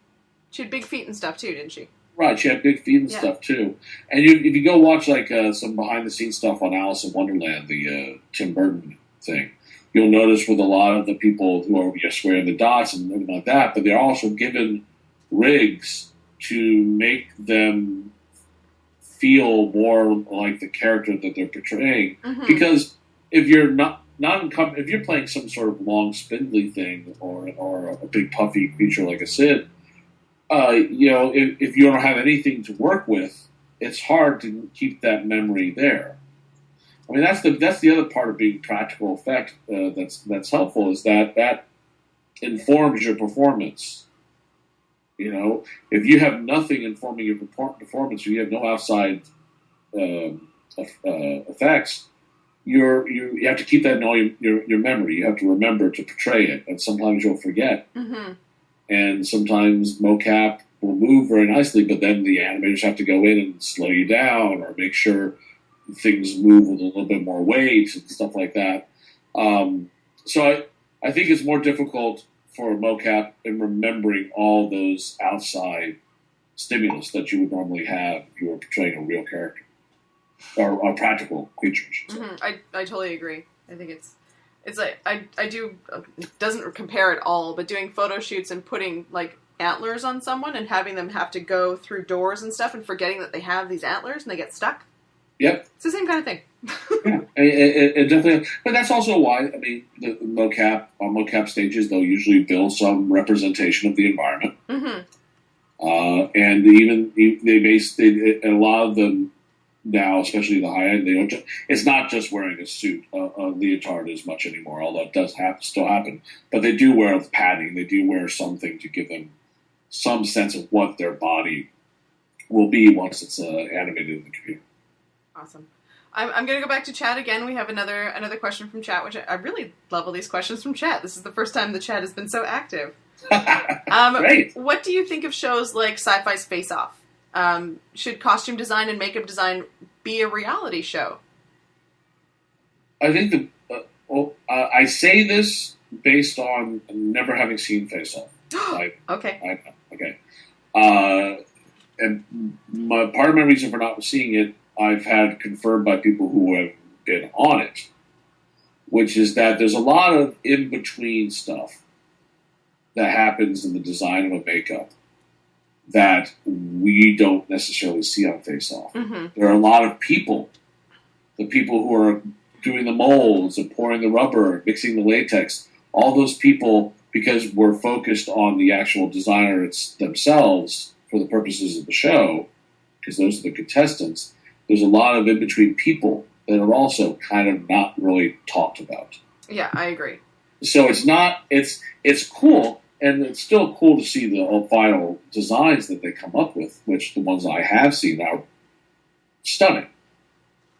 She had big feet and stuff too, didn't she? Right, she had big feet and stuff too. And if you go watch like some behind the scenes stuff on Alice in Wonderland, the Tim Burton thing, you'll notice with a lot of the people who are just wearing the dots and everything like that, but they're also given rigs to make them feel more like the character that they're portraying. Mm-hmm. Because if you're if you're playing some sort of long, spindly thing or a big puffy creature like a Sid, if you don't have anything to work with, it's hard to keep that memory there. I mean, that's the other part of being practical effect that's helpful, is that informs your performance. If you have nothing informing your performance, if you have no outside effects, you have to keep that in all your memory. You have to remember to portray it, and sometimes you'll forget. Mm-hmm. And sometimes mocap will move very nicely, but then the animators have to go in and slow you down or make sure things move with a little bit more weight and stuff like that. So I think it's more difficult for a mocap in remembering all those outside stimulus that you would normally have if you were portraying a real character or practical creatures. Mm-hmm. I totally agree. I think it's like I do it doesn't compare at all, but doing photo shoots and putting like antlers on someone and having them have to go through doors and stuff and forgetting that they have these antlers and they get stuck. Yep. It's the same kind of thing. Yeah, it definitely. But that's also why, I mean, the mocap stages, they'll usually build some representation of the environment. And a lot of them now, especially the high end, it's not just wearing a suit, a leotard as much anymore, although it does still happen. But they do wear padding. They do wear something to give them some sense of what their body will be once it's animated in the computer. Awesome. I'm going to go back to chat again. We have another question from chat, which I really love all these questions from chat. This is the first time the chat has been so active. Great. What do you think of shows like Sci-Fi's Face Off? Should costume design and makeup design be a reality show? I think I say this based on never having seen Face Off. Okay. Okay. And part of my reason for not seeing it, I've had confirmed by people who have been on it, which is that there's a lot of in-between stuff that happens in the design of a makeup that we don't necessarily see on Face Off. There are a lot of people, the people who are doing the molds and pouring the rubber, mixing the latex, all those people, because we're focused on the actual designers themselves for the purposes of the show, because those are the contestants, there's a lot of in-between people that are also kind of not really talked about. Yeah, I agree. So it's cool, and it's still cool to see the final designs that they come up with, which the ones I have seen are stunning.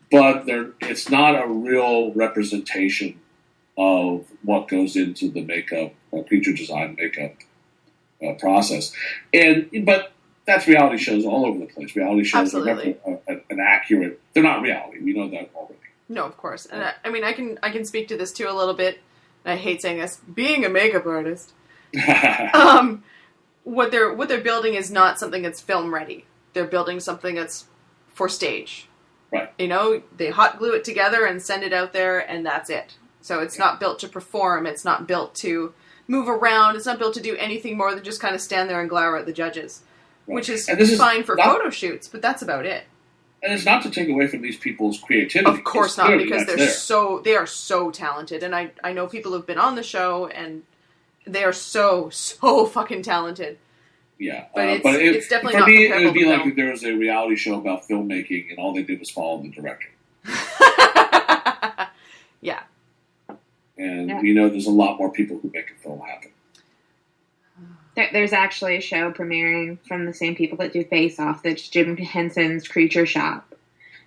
But it's not a real representation of what goes into the makeup, creature design makeup process. But that's reality shows all over the place. Reality shows are never an accurate. They're not reality. We know that already. No, of course. And I mean, I can speak to this too a little bit. And I hate saying this. Being a makeup artist, what they're building is not something that's film ready. They're building something that's for stage. Right. You know, they hot glue it together and send it out there, and that's it. So it's not built to perform. It's not built to move around. It's not built to do anything more than just kind of stand there and glower at the judges. Right. Which is fine for photo shoots, but that's about it. And it's not to take away from these people's creativity. Of course not, because they are so talented. And I know people who've been on the show, and they are so fucking talented. Yeah. But it's definitely not comparable to film. For me, it would be like if there was a reality show about filmmaking, and all they did was follow the director. Yeah. And there's a lot more people who make a film happen. There's actually a show premiering from the same people that do Face Off. That's Jim Henson's Creature Shop.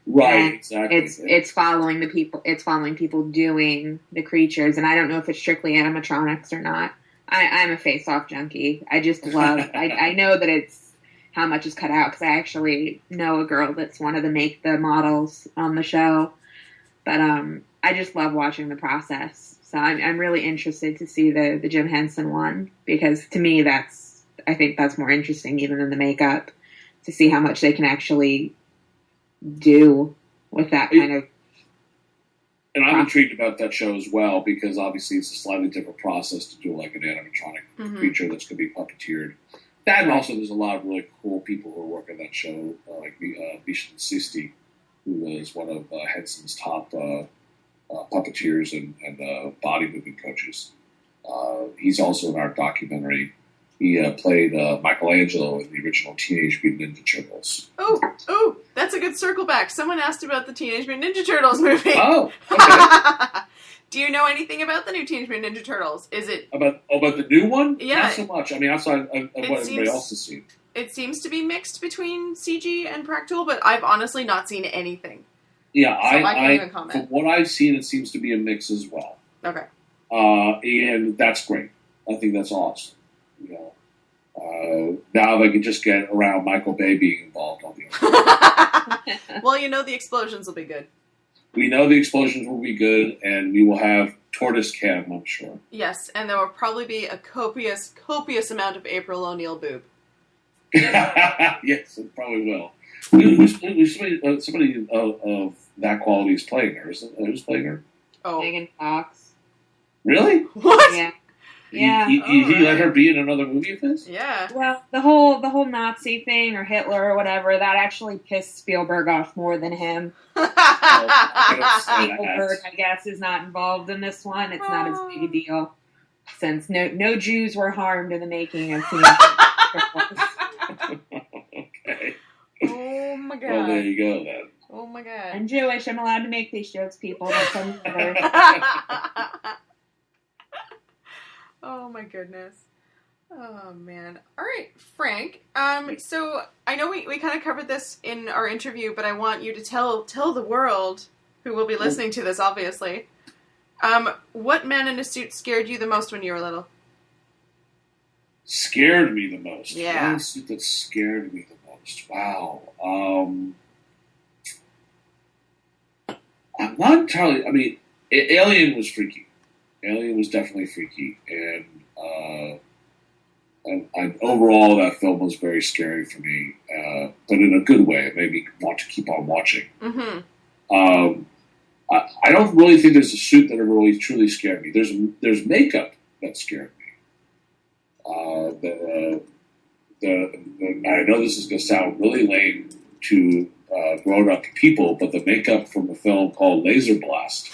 Right, and exactly. It's following the people. It's following people doing the creatures, and I don't know if it's strictly animatronics or not. I'm a Face Off junkie. I just love. I know that it's how much is cut out because I actually know a girl that's one of the models on the show. But I just love watching the process. So I'm really interested to see the Jim Henson one, because to me I think that's more interesting even than the makeup, to see how much they can actually do with that kind of. And I'm intrigued about that show as well, because obviously it's a slightly different process to do like an animatronic creature that's going to be puppeteered. That, and also there's a lot of really cool people who are working that show, like Bishan Sisti, who is one of Henson's top puppeteers and body movement coaches. He's also in our documentary. He played Michelangelo in the original Teenage Mutant Ninja Turtles. Oh, that's a good circle back. Someone asked about the Teenage Mutant Ninja Turtles movie. Oh, okay. Do you know anything about the new Teenage Mutant Ninja Turtles? Is it about the new one? Yeah, not so much. I mean, outside of what everybody else has seen. It seems to be mixed between CG and practical, but I've honestly not seen anything. Yeah, so I can't even comment. From what I've seen, it seems to be a mix as well. Okay. And that's great. I think that's awesome. Now they can just get around Michael Bay being involved on the other. Well, the explosions will be good. We know the explosions will be good, and we will have tortoise cam, I'm sure. Yes, and there will probably be a copious amount of April O'Neil boob. Yes, it probably will. Somebody of that quality is playing her. Who's playing her? Oh. Megan Fox. Really? What? Yeah. Yeah. He let Alright. her be in another movie of his? Yeah. Well, the whole Nazi thing or Hitler or whatever, that actually pissed Spielberg off more than him. Spielberg, I guess, is not involved in this one. It's not as big a deal since no Jews were harmed in the making of Okay. Oh my god. Well, there you go then. Oh my god. I'm Jewish. I'm allowed to make these jokes, people. That's unfair. Oh my goodness. Oh man. All right, Frank. So I know we kind of covered this in our interview, but I want you to tell the world who will be listening to this, obviously. What man in a suit scared you the most when you were little? Scared me the most. Yeah. One suit that scared me the most. Wow. I'm not entirely. I mean, Alien was freaky. Alien was definitely freaky, and overall that film was very scary for me, but in a good way. It made me want to keep on watching. Mm-hmm. I don't really think there's a suit that ever really truly scared me. There's makeup that scared me. I know this is going to sound really lame to grown-up people, but the makeup from a film called Laser Blast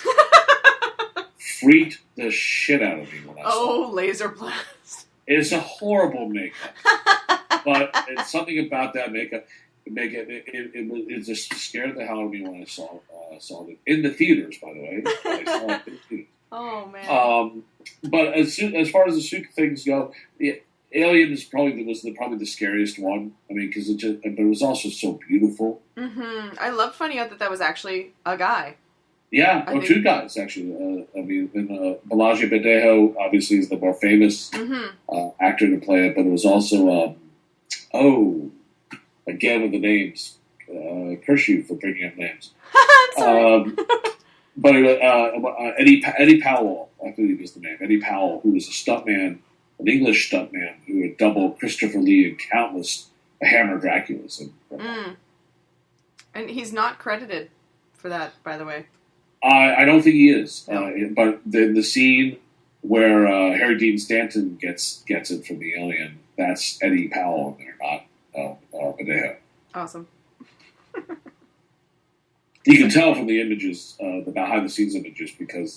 freaked the shit out of me when I saw it. Laser blast. It's a horrible makeup, but it's something about that makeup. It just scared the hell out of me when I saw it in the theaters. By the way, I saw it in the theaters. Oh man. But as far as the suit things go, Alien is probably the scariest one. I mean, because but it was also so beautiful. Mm-hmm. I loved finding out that was actually a guy. Yeah, I think- two guys actually. Balaji Badejo obviously is the more famous actor to play it, but it was also again with the names, curse you for bringing up names. But Eddie Powell, I believe is the name. Eddie Powell, who was a stuntman, an English stuntman who had doubled Christopher Lee in countless Hammer Draculas. And he's not credited for that, by the way. I don't think he is. No. But the scene where Harry Dean Stanton gets it from the Alien, that's Eddie Powell in there, not Badejo. Awesome. You can tell from the images, the behind-the-scenes images, because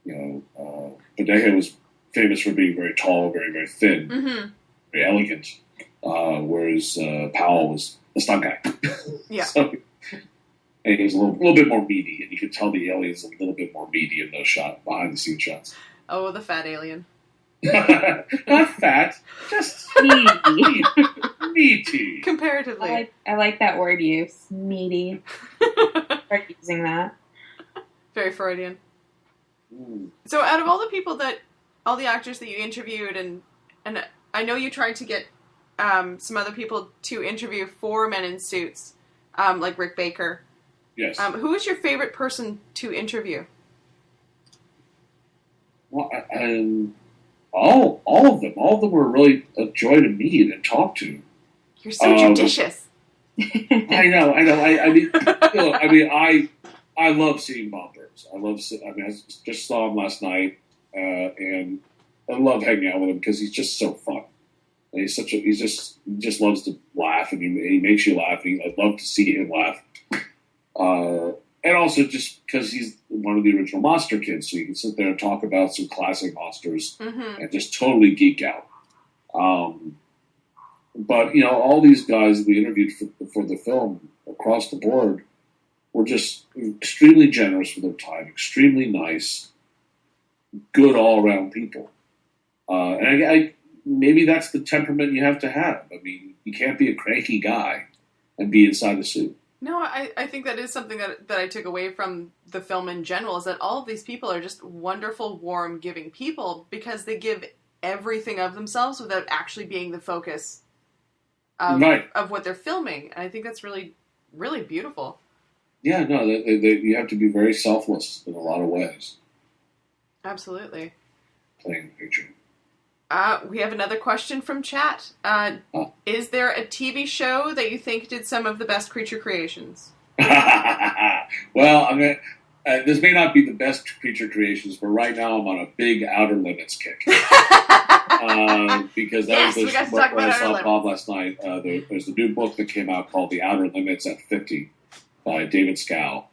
Badejo was famous for being very tall, very, very thin, very elegant, whereas Powell was a stunt guy. Yeah. And he was a little bit more meaty, and you could tell the alien's a little bit more meaty in those behind-the-scenes shots. Oh, the fat alien. Not fat, just Meaty. meaty. Comparatively. I like that word use. Meaty. Start using that. Very Freudian. Mm. So out of all the actors that you interviewed, and I know you tried to get some other people to interview for Men in Suits, like Rick Baker. Yes. Who was your favorite person to interview? Well, all of them. All of them were really a joy to meet and talk to. You're so judicious. I know. I love seeing Bob Burns. I just saw him last night, and I love hanging out with him because he's just so fun. And he just loves to laugh, and he makes you laugh. And I love to see him laugh. And also just because he's one of the original Monster kids, so you can sit there and talk about some classic monsters and just totally geek out. But all these guys we interviewed for the film across the board were just extremely generous with their time, extremely nice, good all around people. And I maybe that's the temperament you have to have. I mean, you can't be a cranky guy and be inside the suit. No, I think that is something that I took away from the film in general, is that all of these people are just wonderful, warm, giving people because they give everything of themselves without actually being the focus of what they're filming. And I think that's really, really beautiful. Yeah, no, you have to be very selfless in a lot of ways. Absolutely. Playing the picture. We have another question from chat. Is there a TV show that you think did some of the best creature creations? Well, this may not be the best creature creations, but right now I'm on a big Outer Limits kick. Because that was what I saw Bob last night. There's a new book that came out called The Outer Limits at 50 by David Scow.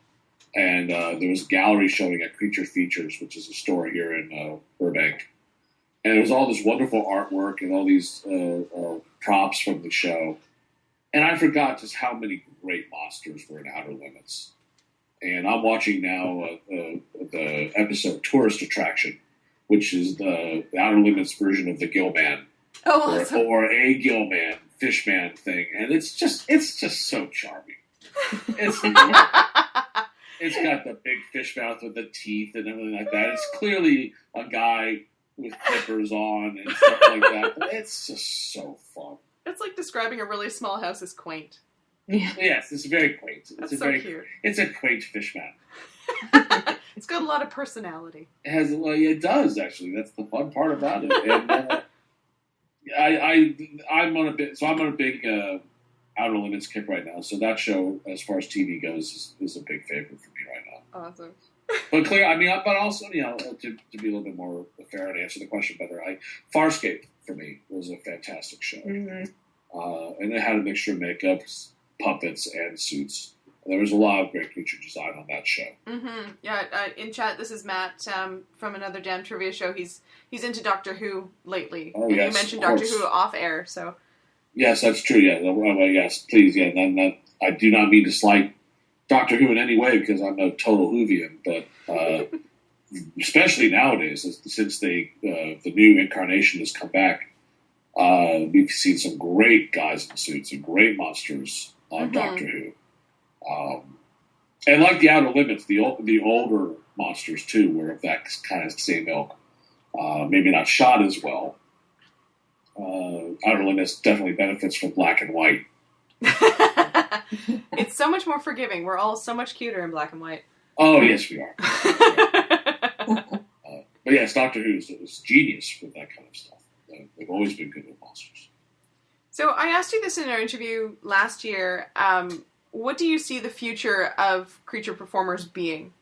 And there was a gallery showing at Creature Features, which is a store here in Burbank. And it was all this wonderful artwork and all these props from the show. And I forgot just how many great monsters were in Outer Limits. And I'm watching now the episode Tourist Attraction, which is the Outer Limits version of the Gillman. Or a Gillman, Fishman thing. And it's just so charming. It's got the big fish mouth with the teeth and everything like that. It's clearly a guy with clippers on and stuff like that. But it's just so fun. It's like describing a really small house as quaint. Yeah. Yes, it's very quaint. That's so cute. It's a quaint fish mouth. It's got a lot of personality. It does actually. That's the fun part about it. And I'm on a big Outer Limits kick right now. So that show, as far as TV goes, is a big favorite for me right now. Awesome. But clear, but also, to be a little bit more fair and answer the question better, Farscape for me was a fantastic show, and it had a mixture of makeups, puppets, and suits. There was a lot of great creature design on that show. Mm-hmm. Yeah, in chat, this is Matt from another Damn Trivia show. He's into Doctor Who lately. Oh, and yes, you mentioned Doctor Who off air, so. Yes, that's true. Yeah, yes, please. Yeah, I do not mean to slight Doctor Who in any way because I'm a total Whovian, but especially nowadays, since the new incarnation has come back, we've seen some great guys in suits and great monsters on Doctor Who. And like the Outer Limits, the older monsters too were of that kind of same ilk. Maybe not shot as well. Outer Limits definitely benefits from black and white. It's so much more forgiving. We're all so much cuter in black and white. Oh, yes, we are. But yes, Doctor Who is genius with that kind of stuff. They've always been good with monsters. So I asked you this in our interview last year. What do you see the future of creature performers being?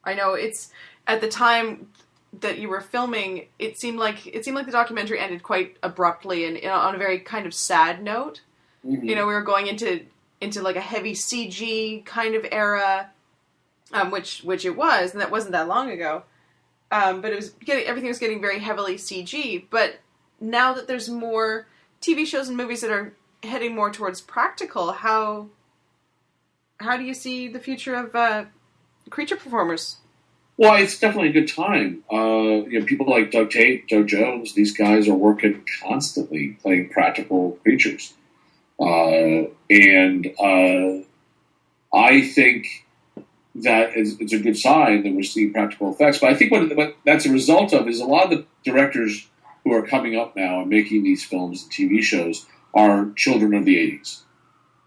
I know it's at the time that you were filming, it seemed like the documentary ended quite abruptly and on a very kind of sad note. Mm-hmm. We were going into like a heavy CG kind of era, which it was, and that wasn't that long ago. But it was everything was getting very heavily CG. But now that there's more TV shows and movies that are heading more towards practical, how do you see the future of creature performers? Well, it's definitely a good time. People like Doug Tate, Joe Jones, these guys are working constantly playing practical creatures. And I think that it's a good sign that we're seeing practical effects. But I think what that's a result of is a lot of the directors who are coming up now and making these films and TV shows are children of the 80s.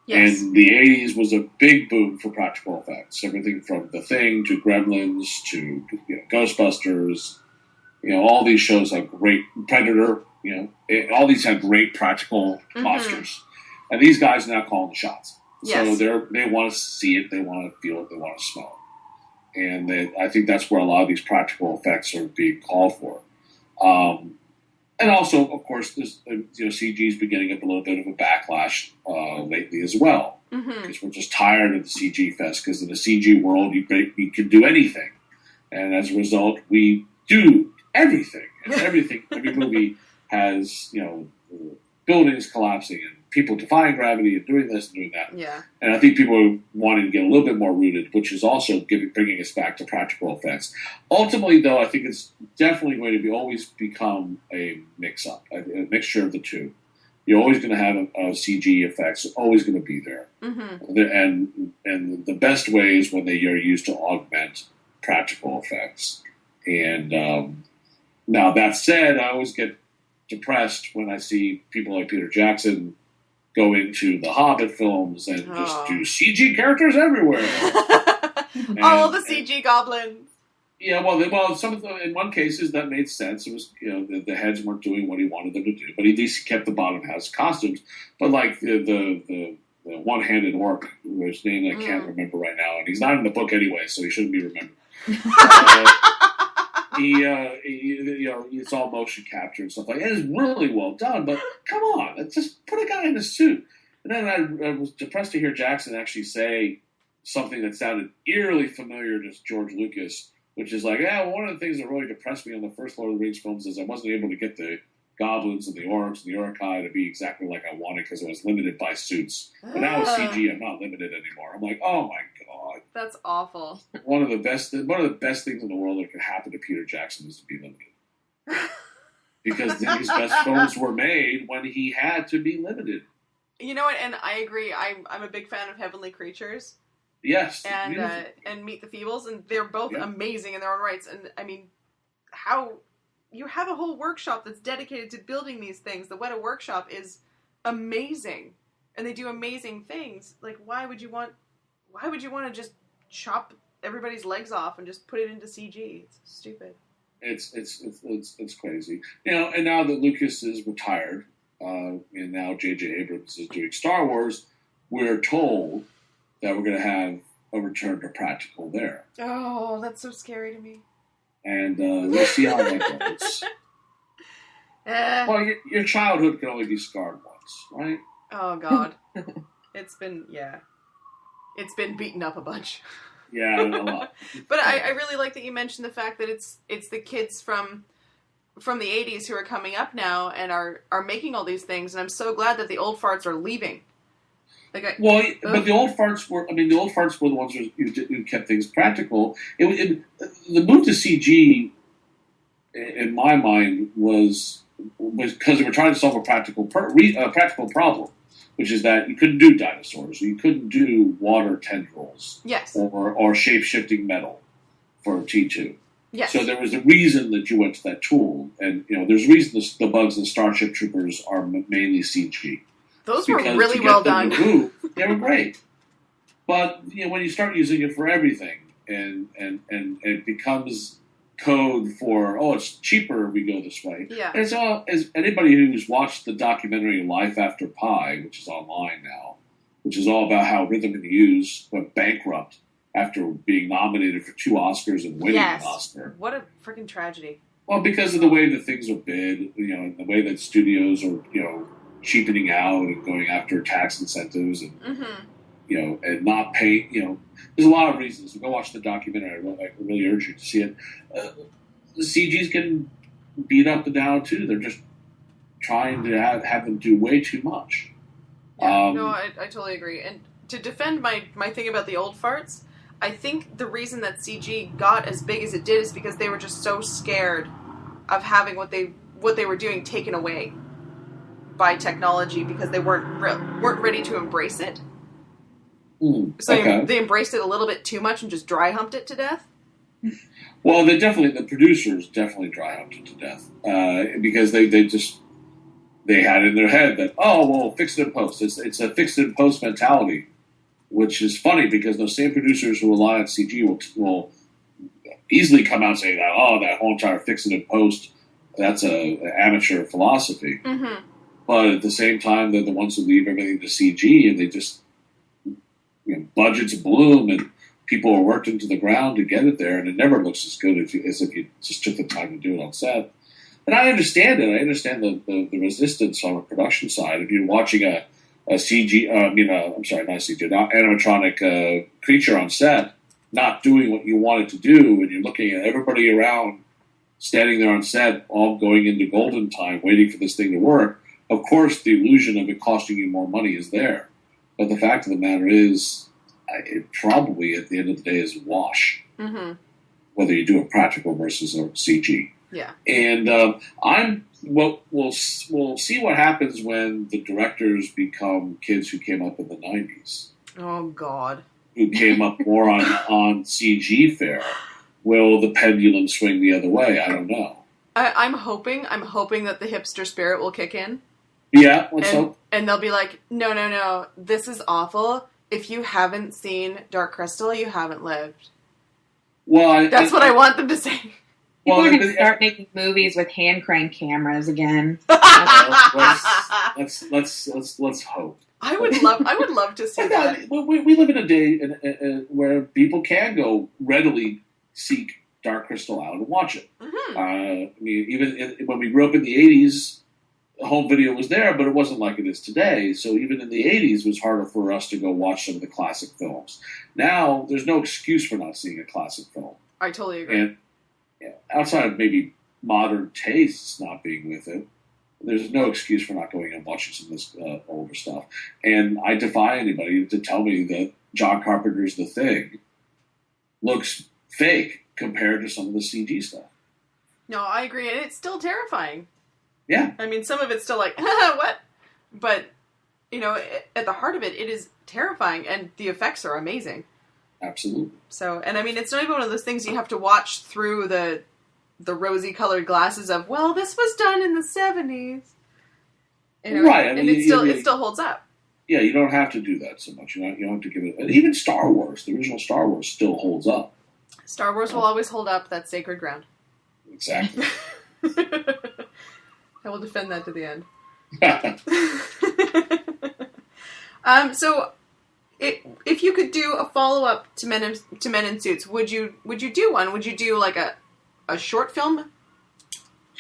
Yes. And the 80s was a big boom for practical effects. Everything from The Thing to Gremlins to Ghostbusters. All these shows had great Predator. All these had great practical monsters. And these guys are now calling the shots. Yes. So they want to see it, they want to feel it, they want to smell it. And I think that's where a lot of these practical effects are being called for. And also, of course, CG's been getting a little bit of a backlash lately as well. Because we're just tired of the CG fest. Because in the CG world, you can do anything. And as a result, we do everything. And every movie has, buildings collapsing and people defying gravity and doing this and doing that. Yeah. And I think people are wanting to get a little bit more rooted, which is also bringing us back to practical effects. Ultimately, though, I think it's definitely going to always become a mix-up, a mixture of the two. You're always going to have CG effects, always going to be there. And the best way is when they are used to augment practical effects. And now, that said, I always get depressed when I see people like Peter Jackson go into the Hobbit films and just do CG characters everywhere. All the CG goblins. Yeah, well, some of them, in one cases that made sense. It was, the heads weren't doing what he wanted them to do, but he at least kept the bottom house costumes. But like the the one-handed orc, whose name I can't remember right now, and he's not in the book anyway, so he shouldn't be remembered. It's all motion capture and stuff like that. It's really well done, but come on, just put a guy in a suit. And then I was depressed to hear Jackson actually say something that sounded eerily familiar to George Lucas, which is like, one of the things that really depressed me on the first Lord of the Rings films is I wasn't able to get the goblins and the orcs and the Uruk-hai to be exactly like I wanted because I was limited by suits. But now with CG, I'm not limited anymore. I'm like, oh my god, that's awful. One of the best things in the world that could happen to Peter Jackson is to be limited, because his best films were made when he had to be limited. You know what? And I agree. I'm a big fan of Heavenly Creatures. Yes, and Meet the Feebles, and they're both amazing in their own rights. And I mean, how you have a whole workshop that's dedicated to building these things. The Weta Workshop is amazing, and they do amazing things. Like, why would you want to just chop everybody's legs off and just put it into CG? It's stupid. It's crazy. And now that Lucas is retired, and now J.J. Abrams is doing Star Wars, we're told that we're going to have a return to practical there. Oh, that's so scary to me. And we'll see how that goes. Well, your childhood can only be scarred once, right? Oh, God. It's been beaten up a bunch. Yeah, a lot. But I really like that you mentioned the fact that it's the kids from the 80s who are coming up now and are making all these things, and I'm so glad that the old farts are leaving. But the old farts were the ones who kept things practical. The move to CG, in my mind, was because they were trying to solve a practical problem, which is that you couldn't do dinosaurs, you couldn't do water tendrils, yes, or shape-shifting metal for T2. Yes. So there was a reason that you went to that tool, and there's a reason the bugs and Starship Troopers are mainly CG. Those were really well done. They were great. But when you start using it for everything, and it becomes code for, it's cheaper, we go this way. Yeah. And it's all, as anybody who's watched the documentary Life After Pi, which is online now, which is all about how Rhythm and Hughes went bankrupt after being nominated for 2 Oscars and winning an Oscar. What a freaking tragedy. Well, because of the way that things are bid, and the way that studios are, cheapening out and going after tax incentives and, and not paying, there's a lot of reasons. Go watch the documentary. I really urge you to see it. The CG's getting beat up and down, too. They're just trying to have them do way too much. Yeah, I totally agree. And to defend my thing about the old farts, I think the reason that CG got as big as it did is because they were just so scared of having what they were doing taken away by technology because they weren't ready to embrace it. They embraced it a little bit too much and just dry humped it to death. Well, the producers definitely dry humped it to death because they had in their head that fix it in post. It's a fix it in post mentality, which is funny because those same producers who rely on CG will easily come out and say that that whole entire fix it in post, that's an amateur philosophy. Mm-hmm. But at the same time, they're the ones who leave everything to CG, and they just budgets bloom, and people are worked into the ground to get it there, and it never looks as good as if you just took the time to do it on set. And I understand it. I understand the resistance on the production side. If you're watching a CG, not animatronic creature on set, not doing what you want it to do, and you're looking at everybody around standing there on set, all going into golden time, waiting for this thing to work. Of course, the illusion of it costing you more money is there. But the fact of the matter is, it probably, at the end of the day, is a wash. Mm-hmm. Whether you do it practical versus a CG. Yeah. And we'll see what happens when the directors become kids who came up in the 90s. Oh, God. Who came up more on CG fare. Will the pendulum swing the other way? I don't know. I'm hoping that the hipster spirit will kick in. Yeah, let's hope. And they'll be like, no, this is awful. If you haven't seen Dark Crystal, you haven't lived. Well, that's what I want them to say. People are going to start making movies with hand crank cameras again. Let's hope. I would love to see that. We live in a day where people can go readily seek Dark Crystal out and watch it. Mm-hmm. I mean, even when we grew up in the 80s, home video was there, but it wasn't like it is today. So even in the 80s, it was harder for us to go watch some of the classic films. Now, there's no excuse for not seeing a classic film. I totally agree. And outside of maybe modern tastes not being with it, there's no excuse for not going and watching some of this older stuff. And I defy anybody to tell me that John Carpenter's The Thing looks fake compared to some of the CG stuff. No, I agree. And it's still terrifying. Yeah. I mean, some of it's still like, what? But, at the heart of it, it is terrifying, and the effects are amazing. Absolutely. So, and I mean, it's not even one of those things you have to watch through the rosy-colored glasses of, well, this was done in the 70s. Right. I mean, it still holds up. Yeah, you don't have to do that so much. You don't have to give it... Even Star Wars, the original Star Wars still holds up. Star Wars will always hold up. That's sacred ground. Exactly. I will defend that to the end. So, if you could do a follow-up to Men in Suits, would you do one? Would you do like a short film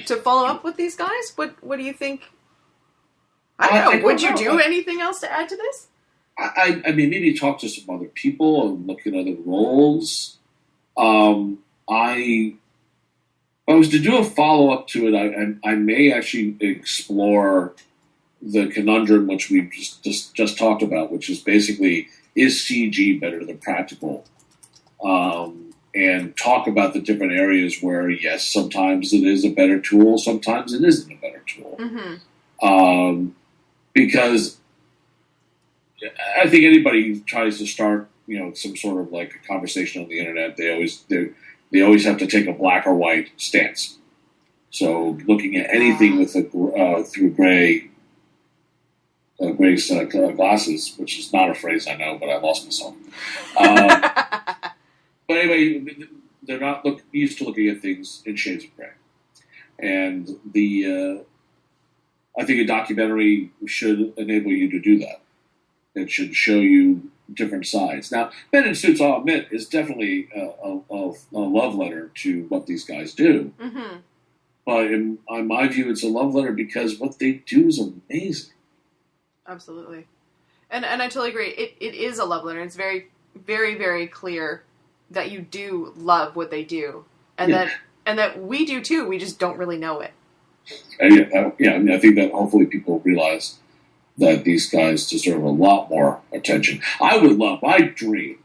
to follow up with these guys? What do you think? I don't know. Would you do anything else to add to this? I mean, maybe talk to some other people and look at other roles. If I was to do a follow-up to it, I may actually explore the conundrum which we just talked about, which is basically, is CG better than practical? And talk about the different areas where, yes, sometimes it is a better tool, sometimes it isn't a better tool. Mm-hmm. Because I think anybody who tries to start, some sort of like a conversation on the internet, they always have to take a black or white stance. So looking at anything with through gray glasses, which is not a phrase I know, but I lost myself. But anyway, they're not used to looking at things in shades of gray. And I think a documentary should enable you to do that. It should show you different sides. Now, Men in Suits, I'll admit, is definitely a love letter to what these guys do. Mm-hmm. But in my view, it's a love letter because what they do is amazing. Absolutely. And I totally agree. It is a love letter. It's very, very, very clear that you do love what they do. And that we do too. We just don't really know it. I mean, I think that hopefully people realize that these guys deserve a lot more attention. I would love, my dream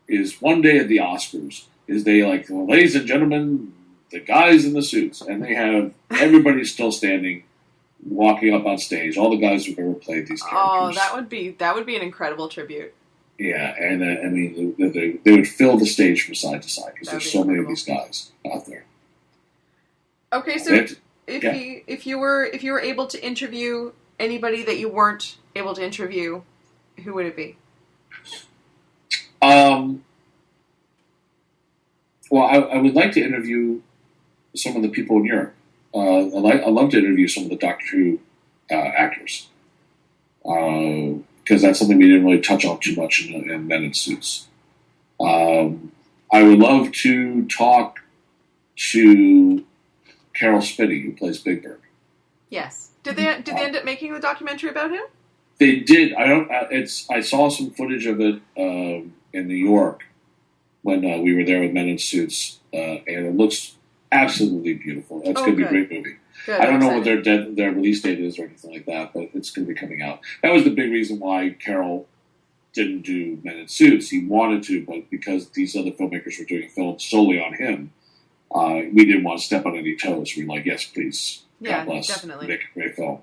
is one day at the Oscars, is they like, well, ladies and gentlemen, the guys in the suits, and they have everybody still standing, walking up on stage, all the guys who've ever played these characters. Oh, that would be an incredible tribute. Yeah, and I mean, they would fill the stage from side to side, because there's so many of these guys out there. Okay, so if you were able to interview anybody that you weren't able to interview, who would it be? Well, I would like to interview some of the people in Europe. I'd love to interview some of the Doctor Who actors, because that's something we didn't really touch on too much in Men in Suits. I would love to talk to Carol Spinney, who plays Big Bird. Yes. Did they end up making the documentary about him? They did. I saw some footage of it in New York when we were there with Men in Suits, and it looks absolutely beautiful. It's going to be a great movie. Good, I don't know what their release date is or anything like that, but it's going to be coming out. That was the big reason why Carol didn't do Men in Suits. He wanted to, but because these other filmmakers were doing a film solely on him, we didn't want to step on any toes. We were like, yes, please. Yeah, God bless. definitely. Make a great film.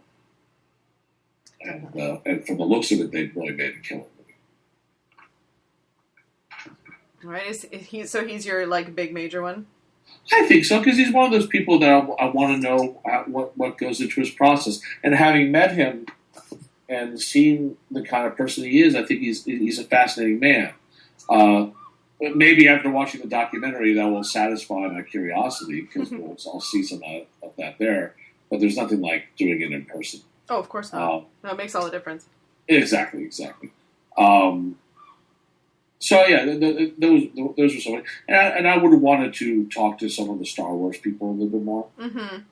And from the looks of it, they really made a killer movie. All right, so he's your like big major one? I think so, because he's one of those people that I want to know what goes into his process. And having met him and seen the kind of person he is, I think he's a fascinating man. But maybe after watching the documentary, that will satisfy my curiosity, because I'll see some of that there. But there's nothing like doing it in person. Oh, of course not. No, it makes all the difference. Exactly. So yeah, those are some, and I would have wanted to talk to some of the Star Wars people a little bit more. Mm-hmm.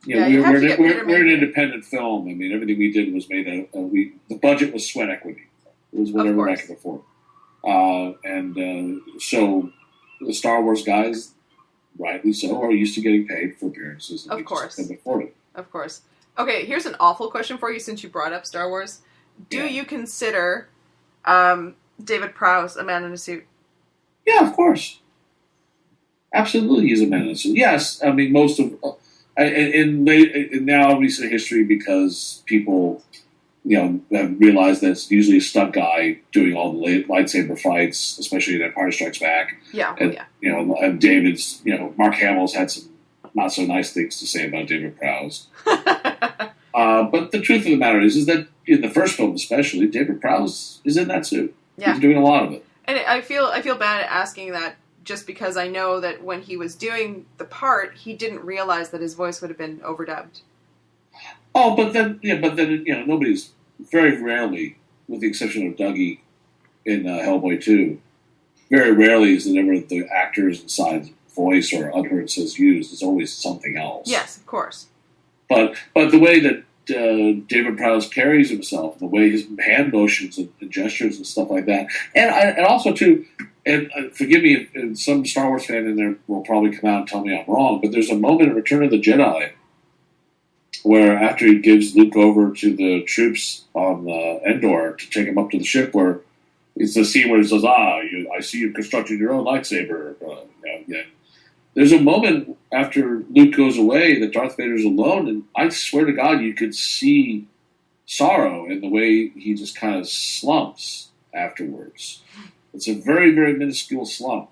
We're an independent film. I mean, everything we did was made the budget was sweat equity. It was whatever I could afford, so the Star Wars guys, rightly so, are used to getting paid for appearances. And of course, just couldn't afford it. Of course. Okay, here's an awful question for you since you brought up Star Wars. Do you consider David Prowse a man in a suit? Yeah, of course. Absolutely, he's a man in a suit. Yes, I mean most of in now recent history, because people have realized that it's usually a stunt guy doing all the lightsaber fights, especially in Empire Strikes Back. Yeah, and, and David's Mark Hamill's had some not so nice things to say about David Prowse. But the truth of the matter is that in the first film, especially, David Prowse is in that suit. Yeah. He's doing a lot of it. And I feel bad asking that, just because I know that when he was doing the part, he didn't realize that his voice would have been overdubbed. Oh, but then nobody's, very rarely, with the exception of Dougie in Hellboy 2, very rarely is it ever the actor's inside voice or utterances used. It's always something else. Yes, of course. But the way that David Prowse carries himself, the way his hand motions and gestures and stuff like that, and also too, and forgive me if some Star Wars fan in there will probably come out and tell me I'm wrong, but there's a moment in Return of the Jedi where after he gives Luke over to the troops on Endor to take him up to the ship, where it's the scene where he says, I see you constructed your own lightsaber. There's a moment after Luke goes away that Darth Vader's alone, and I swear to God you could see sorrow in the way he just kind of slumps afterwards. It's a very, very minuscule slump,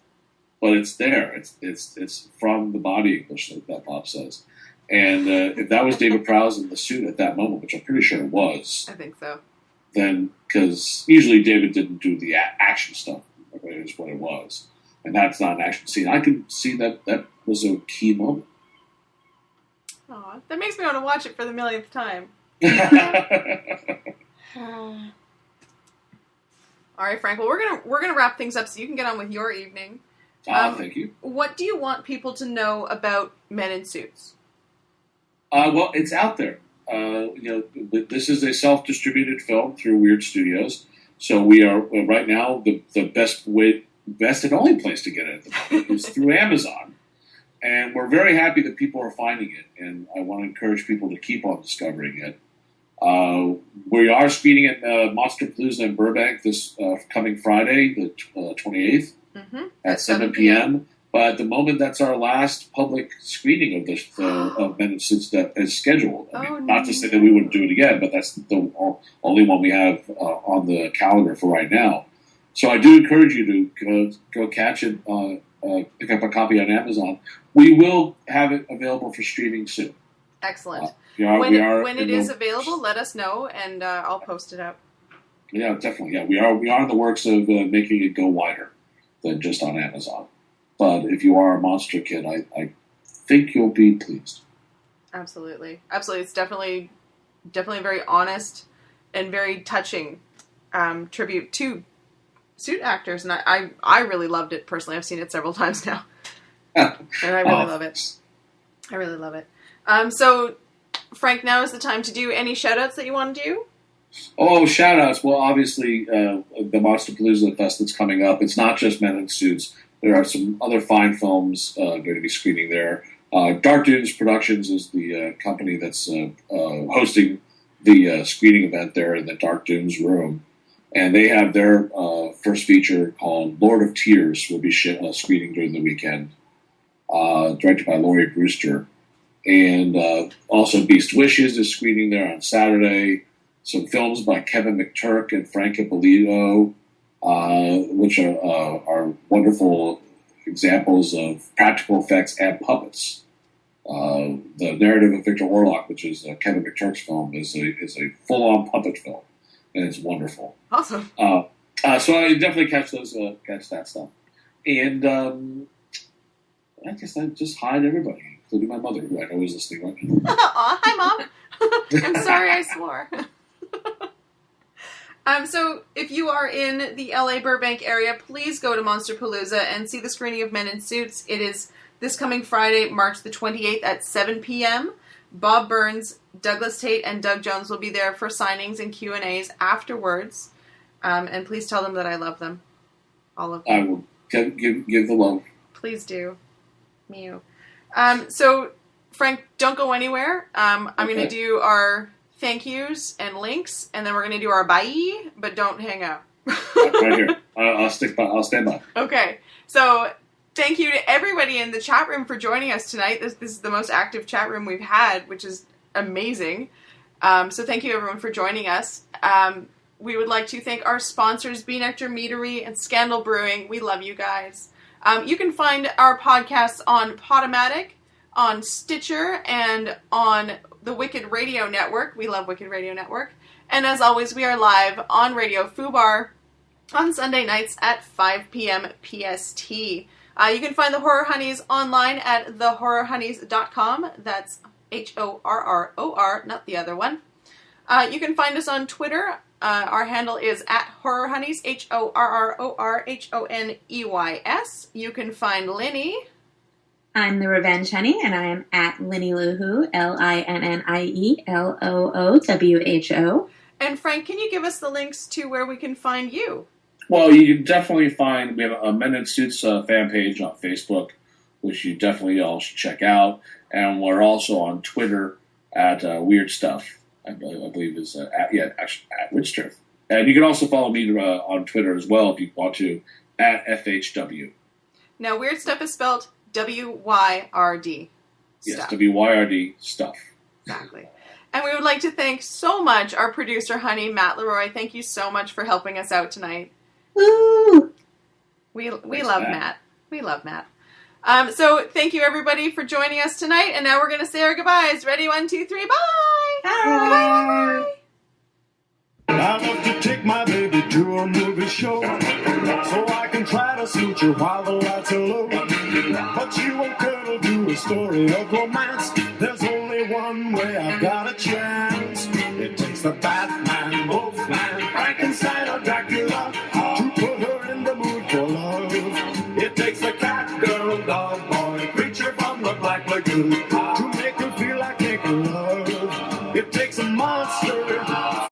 but it's there. It's from the body English that Bob says. And if that was David Prowse in the suit at that moment, which I'm pretty sure it was, I think so. Then, because usually David didn't do the action stuff, it was what it was. And that's not an action scene. I could see that was a key moment. Aw, that makes me want to watch it for the millionth time. All right, Frank. Well, we're gonna wrap things up so you can get on with your evening. Thank you. What do you want people to know about Men in Suits? Well, it's out there. This is a self-distributed film through Weird Studios. So we are right now the best and only place to get it at the moment is through Amazon. And we're very happy that people are finding it. And I want to encourage people to keep on discovering it. We are screening at Monsterpalooza in Burbank this coming Friday, the 28th, at 7 p.m. But at the moment, that's our last public screening of Men in Suits that is scheduled. Not to say that we wouldn't do it again, but that's the only one we have on the calendar for right now. So I do encourage you to go catch it, pick up a copy on Amazon. We will have it available for streaming soon. Excellent. When it is available, let us know, and I'll post it out. Yeah, definitely. Yeah, we are in the works of making it go wider than just on Amazon. But if you are a monster kid, I think you'll be pleased. Absolutely. It's definitely a very honest and very touching tribute to suit actors, and I really loved it personally. I've seen it several times now, and I really love it. I really love it. So, Frank, now is the time to do any shout-outs that you want to do? Oh, shout-outs. Well, obviously, the Monsterpalooza Fest that's coming up, it's not just Men in Suits. There are some other fine films going to be screening there. Dark Dunes Productions is the company that's hosting the screening event there in the Dark Dunes room. And they have their first feature called Lord of Tears will be screening during the weekend, directed by Laurie Brewster. And also Beast Wishes is screening there on Saturday. Some films by Kevin McTurk and Frank Ippolito, which are wonderful examples of practical effects and puppets. The Narrative of Victor Orlock, which is Kevin McTurk's film, is a full-on puppet film, and it's wonderful. Awesome. So I definitely catch that stuff. And I guess I just hide everybody, including my mother, who I know is listening right now. Aw, hi, Mom. I'm sorry I swore. So if you are in the LA Burbank area, please go to Monsterpalooza and see the screening of Men in Suits. It is this coming Friday, March the 28th at 7 p.m. Bob Burns, Douglas Tate, and Doug Jones will be there for signings and Q&As afterwards. And please tell them that I love them. All of them. I will give the love. Please do. Mew. So, Frank, don't go anywhere. I'm going to do our thank yous and links, and then we're going to do our bye, but don't hang up. Right here. I'll stand by. Okay. So, thank you to everybody in the chat room for joining us tonight. This is the most active chat room we've had, which is amazing. So thank you everyone for joining us. We would like to thank our sponsors, Bee Nectar Meadery and Scandal Brewing. We love you guys. You can find our podcasts on Podomatic, on Stitcher, and on the Wicked Radio Network. We love Wicked Radio Network. And as always, we are live on Radio Fubar on Sunday nights at 5 p.m. PST. You can find the Horror Honeys online at thehorrorhoneys.com. That's HORROR, not the other one. You can find us on Twitter. Our handle is at horrorhoneys, HORRORHONEYS. You can find Linny. I'm the Revenge Honey, and I am at Linny Loohoo, LINNIELOOWHO. And Frank, can you give us the links to where we can find you? Well, you can definitely find, we have a Men in Suits fan page on Facebook, which you definitely all should check out. And we're also on Twitter at Weird Stuff, I believe is at Weird Stuff. And you can also follow me on Twitter as well if you want to, at FHW. Now, Weird Stuff is spelled WYRD. Yes, WYRD Stuff. Exactly. And we would like to thank so much our producer, honey, Matt Leroy. Thank you so much for helping us out tonight. Woo! We love Matt. We love Matt. So thank you everybody for joining us tonight. And now we're going to say our goodbyes. Ready? 1, 2, 3. Bye! Bye! I love to take my baby to a movie show so I can try to suit you while the lights are low. But you won't cuddle to a story of romance. There's only one way I've got a chance. It takes the Batman, Wolfman, Frankenstein, or Dracula to put her in the mood for love. It takes the cat, girl, dog, boy, creature from the Black Lagoon.